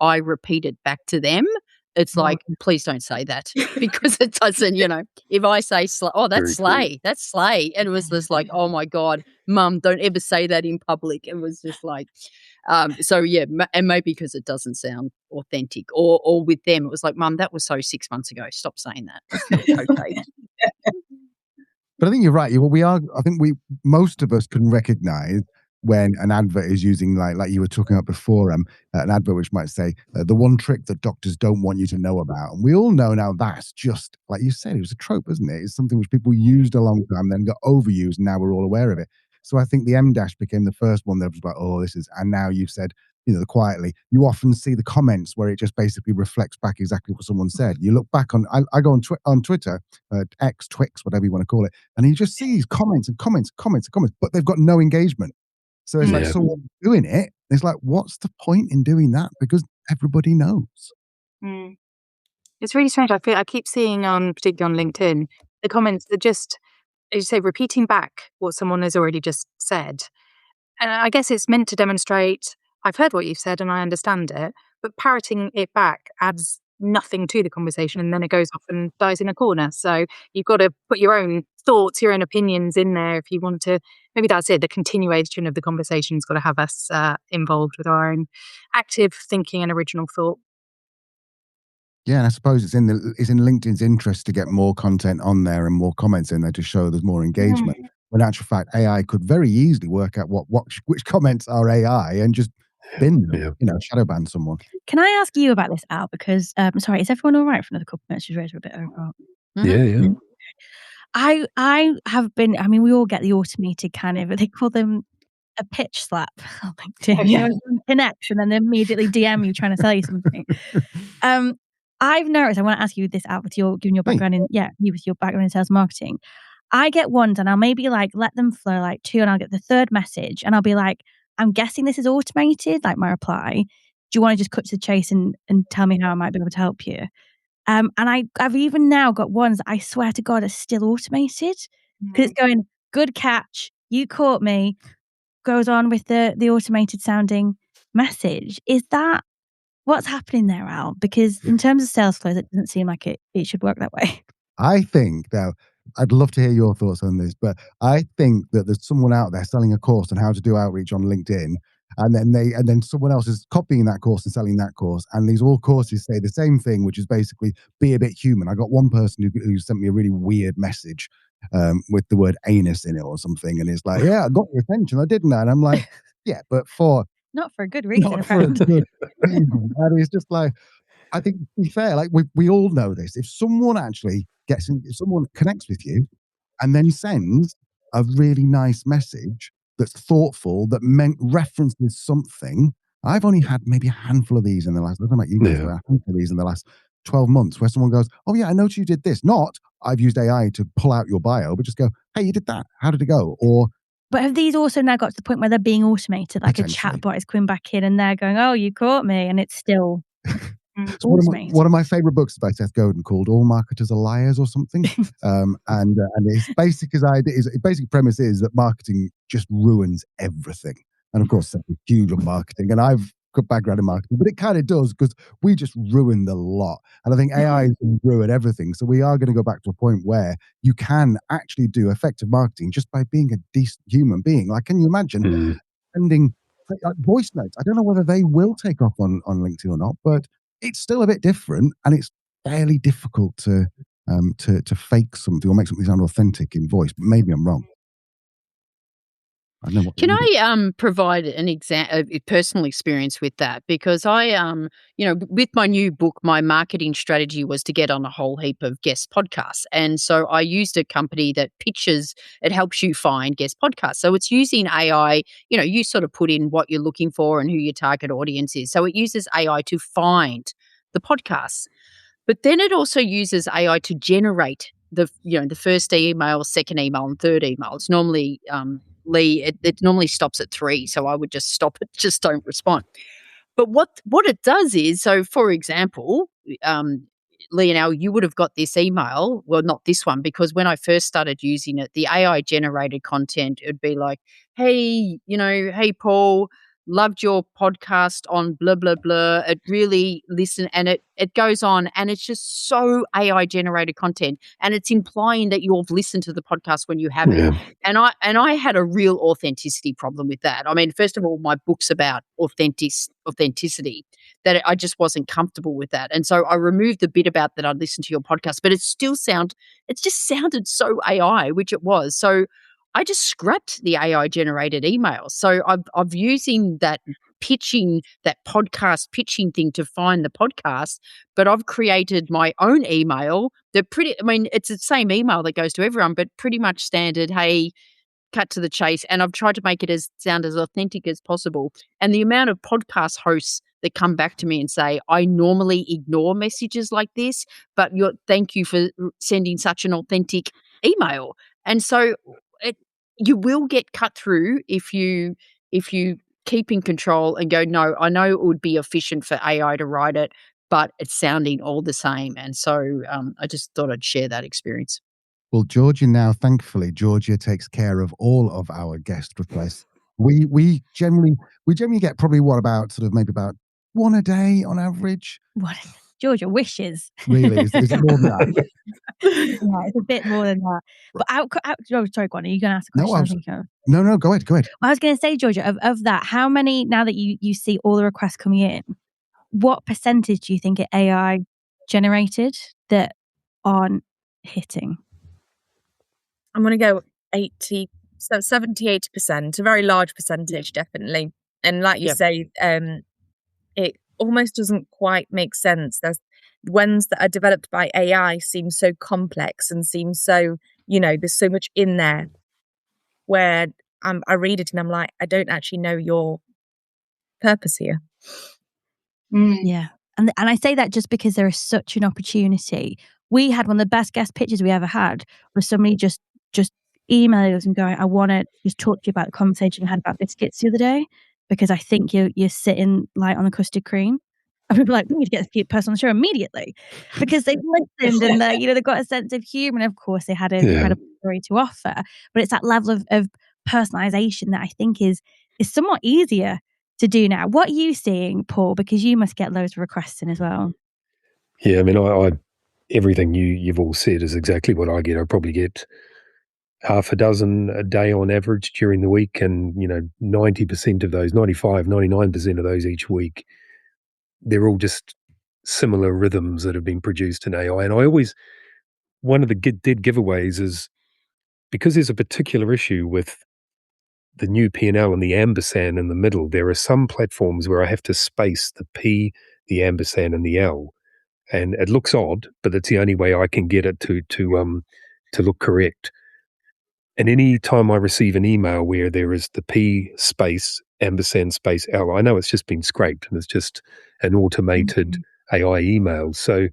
I repeat it back to them, it's like, please don't say that, because it doesn't, if I say, oh, that's slay, that's slay. And it was just like, oh my God, Mum, don't ever say that in public. It was just like, so yeah, and maybe because it doesn't sound authentic, or with them, it was like, Mum, that was so 6 months ago. Stop saying that. It's not okay. But I think you're right. I think most of us can recognize when an advert is using, like you were talking about before, an advert which might say, the one trick that doctors don't want you to know about. And we all know now that's just, like you said, it was a trope, isn't it? It's something which people used a long time, then got overused, and now we're all aware of it. So I think the M-dash became the first one that was like, oh, this is, and now you've said, quietly, you often see the comments where it just basically reflects back exactly what someone said. You look back I go on Twitter, X, Twix, whatever you want to call it, and you just see these comments, but they've got no engagement. So it's like someone doing it. It's like, what's the point in doing that? Because everybody knows. Mm. It's really strange. I keep seeing particularly on LinkedIn, the comments that just, as you say, repeating back what someone has already just said. And I guess it's meant to demonstrate, I've heard what you've said and I understand it, but parroting it back adds nothing to the conversation, and then it goes off and dies in a corner. So you've got to put your own thoughts, your own opinions in there if you want to. Maybe that's it. The continuation of the conversation's got to have us involved with our own active thinking and original thought. Yeah, and I suppose it's in LinkedIn's interest to get more content on there and more comments in there to show there's more engagement. When in actual fact, AI could very easily work out which comments are AI and just bin them, shadow ban someone. Can I ask you about this, Al? Because, sorry, is everyone all right for another couple of minutes? Just read a bit over. Yeah. I have been, we all get the automated kind of, they call them a pitch slap on LinkedIn. Connect and then they immediately DM you trying to sell you something. I've noticed, I want to ask you this out with given your background with your background in sales marketing. I get ones and I'll maybe let them flow 2, and I'll get the third message and I'll be like, I'm guessing this is automated, like my reply. Do you want to just cut to the chase and tell me how I might be able to help you? And I've even now got ones that I swear to God are still automated, because it's going, good catch, you caught me, goes on with the automated sounding message. Is that what's happening there, Al? Because in terms of sales flows, it doesn't seem like it should work that way. I think, now, I'd love to hear your thoughts on this, but I think that there's someone out there selling a course on how to do outreach on LinkedIn, and then someone else is copying that course and selling that course, and these all courses say the same thing, which is basically be a bit human. I got one person who sent me a really weird message with the word anus in it or something, and it's like, yeah, I got your attention, I didn't, and I'm like, yeah, but not for a good reason. Not for a good reason. And it's just like, I think, to be fair, we all know this. If someone actually if someone connects with you and then sends a really nice message that's thoughtful, that references something. I've only had maybe a handful of these in the last, I don't know about you guys, a handful of these in the last 12 months where someone goes, oh yeah, I noticed you did this. Not, I've used AI to pull out your bio, but just go, hey, you did that. How did it go? But have these also now got to the point where they're being automated, like a chat bot is coming back in and they're going, oh, you caught me, and it's still So one of my favorite books is by Seth Godin called All Marketers Are Liars or something. And his basic premise is that marketing just ruins everything. And of course, Seth is huge on marketing. And I've good background in marketing, but it kind of does, because we just ruin the lot. And I think AI is going to ruin everything. So we are going to go back to a point where you can actually do effective marketing just by being a decent human being. Like, can you imagine sending voice notes? I don't know whether they will take off on LinkedIn or not, but it's still a bit different, and it's fairly difficult to fake something or make something sound authentic in voice. But maybe I'm wrong. I don't know what. Can I provide an a personal experience with that? Because I with my new book, my marketing strategy was to get on a whole heap of guest podcasts, and so I used a company that pitches. It helps you find guest podcasts. So it's using AI. You sort of put in what you're looking for and who your target audience is. So it uses AI to find the podcasts, but then it also uses AI to generate the first email, second email, and third email. It's normally Lee, it normally stops at 3, so I would just stop it, just don't respond. But what it does is, so for example, Lee and Al, you would have got this email, well, not this one, because when I first started using it, the AI generated content, it would be like, hey, hey, Paul, loved your podcast on blah, blah, blah. It really and it goes on, and it's just so AI generated content, and it's implying that you've listened to the podcast when you haven't. And I had a real authenticity problem with that. I mean, first of all, my book's about authenticity, that I just wasn't comfortable with that. And so I removed the bit about that I'd listened to your podcast, but it just sounded so AI, which it was. So I just scrapped the AI generated emails. So I've using that podcast pitching thing to find the podcast, but I've created my own email that it's the same email that goes to everyone, but pretty much standard, hey, cut to the chase. And I've tried to make it sound as authentic as possible. And the amount of podcast hosts that come back to me and say, I normally ignore messages like this, but thank you for sending such an authentic email. And so you will get cut through if you keep in control and go, no, I know it would be efficient for AI to write it, but it's sounding all the same. And so I just thought I'd share that experience. Well, Georgia now, thankfully, Georgia takes care of all of our guest requests. We generally get probably maybe about one a day on average. What Georgia wishes. Really? Is it more than that? Yeah, it's a bit more than that. But sorry, Gwen, are you going to ask a question? No, go ahead. Well, I was going to say, Georgia, of that, how many, now that you see all the requests coming in, what percentage do you think are AI generated that aren't hitting? I'm going to go 70, 80%, a very large percentage, definitely. And like you say, it almost doesn't quite make sense. There's ones that are developed by AI seem so complex and seem so, there's so much in there where I read it and I'm like, I don't actually know your purpose here. Yeah. And I say that just because there is such an opportunity. We had one of the best guest pitches we ever had, where somebody just emailed us and going, I want to just talk to you about the conversation we had about biscuits the other day, because I think you're sitting light on the custard cream. And we'd be like, we need to get this person on the show immediately, because they've listened and they've got a sense of humor. And of course, they had an incredible story to offer. But it's that level of personalization that I think is somewhat easier to do now. What are you seeing, Paul? Because you must get loads of requests in as well. Yeah, I mean, I everything you've all said is exactly what I get. I probably get half a dozen a day on average during the week, and 90% of those, 95, 99% of those each week, they're all just similar rhythms that have been produced in AI. And one of the dead giveaways is, because there's a particular issue with the new P&L and the ampersand in the middle, there are some platforms where I have to space the P, the ampersand, and the L. And it looks odd, but that's the only way I can get it to look correct. And any time I receive an email where there is the P space, ampersand space L, I know it's just been scraped and it's just an automated AI email. So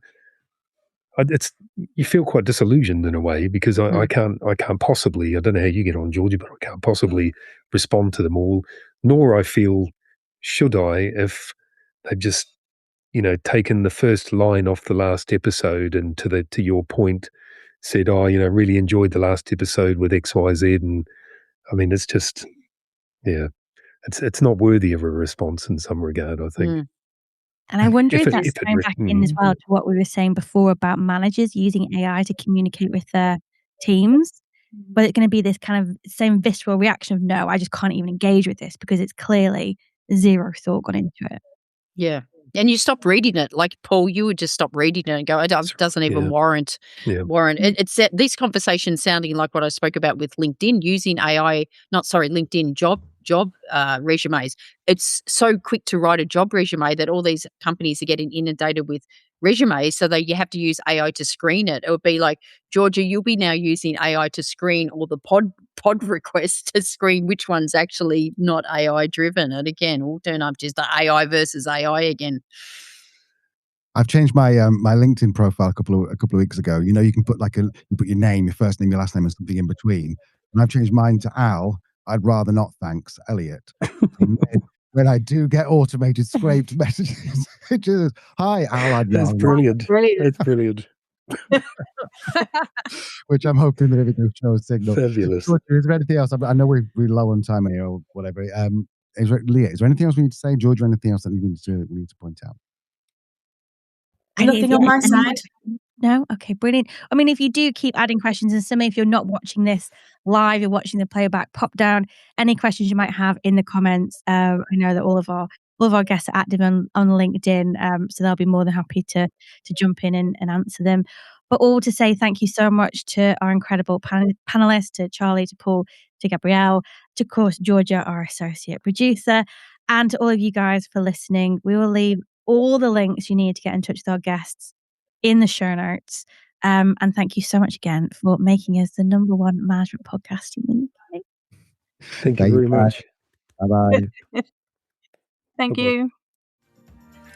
you feel quite disillusioned in a way, because I can't possibly, I don't know how you get on, Georgia, but I can't possibly respond to them all, nor I feel should I, if they've just, taken the first line off the last episode and to your point said, really enjoyed the last episode with XYZ. And I mean, it's just, it's not worthy of a response in some regard, I think. And I wonder if If that's going back in as well to what we were saying before about managers using AI to communicate with their teams. But it's going to be this kind of same visceral reaction of, no, I just can't even engage with this because it's clearly zero thought gone into it. Yeah. And you stop reading it. Like, Paul, you would just stop reading it and go, it doesn't even warrant. It's these conversations sounding like what I spoke about with LinkedIn, using AI, LinkedIn job resumes. It's so quick to write a job resume that all these companies are getting inundated with resumes, so that you have to use AI to screen it. It would be like, Georgia, you'll be now using AI to screen all the pod requests to screen which one's actually not AI driven. And again, we'll turn up just the AI versus AI again. I've changed my my LinkedIn profile a couple of weeks ago. You know, you can put you put your name, your first name, your last name, and something in between. And I've changed mine to Al. I'd rather not, thanks, Elliot. When I do get automated scraped messages, it just, hi, Al. That's brilliant. That's brilliant. Which I'm hoping that it will show a signal. Fabulous. Is there anything else? I know we're low on time here or whatever. Leah, is there anything else we need to say? George, anything else that we need to point out? Nothing on my side. No? Okay, brilliant. I mean, if you do keep adding questions, and if you're not watching this live, you're watching the playback, pop down any questions you might have in the comments. I know that all of our guests are active on LinkedIn, so they'll be more than happy to jump in and answer them. But all to say thank you so much to our incredible panelists, to Charli, to Paul, to Gabrielle, to, of course, Georgia, our associate producer, and to all of you guys for listening. We will leave all the links you need to get in touch with our guests in the show notes. And thank you so much again for making us the #1 management podcast in the UK. Thank you very much. Bye-bye. Thank you.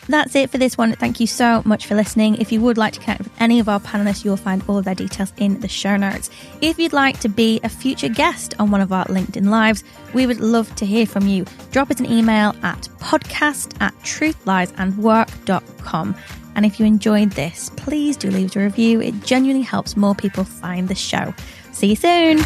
That's it for this one. Thank you so much for listening. If you would like to connect with any of our panelists, you'll find all of their details in the show notes. If you'd like to be a future guest on one of our LinkedIn Lives, we would love to hear from you. Drop us an email at podcast@truthliesandwork.com. And if you enjoyed this, please do leave us a review. It genuinely helps more people find the show. See you soon.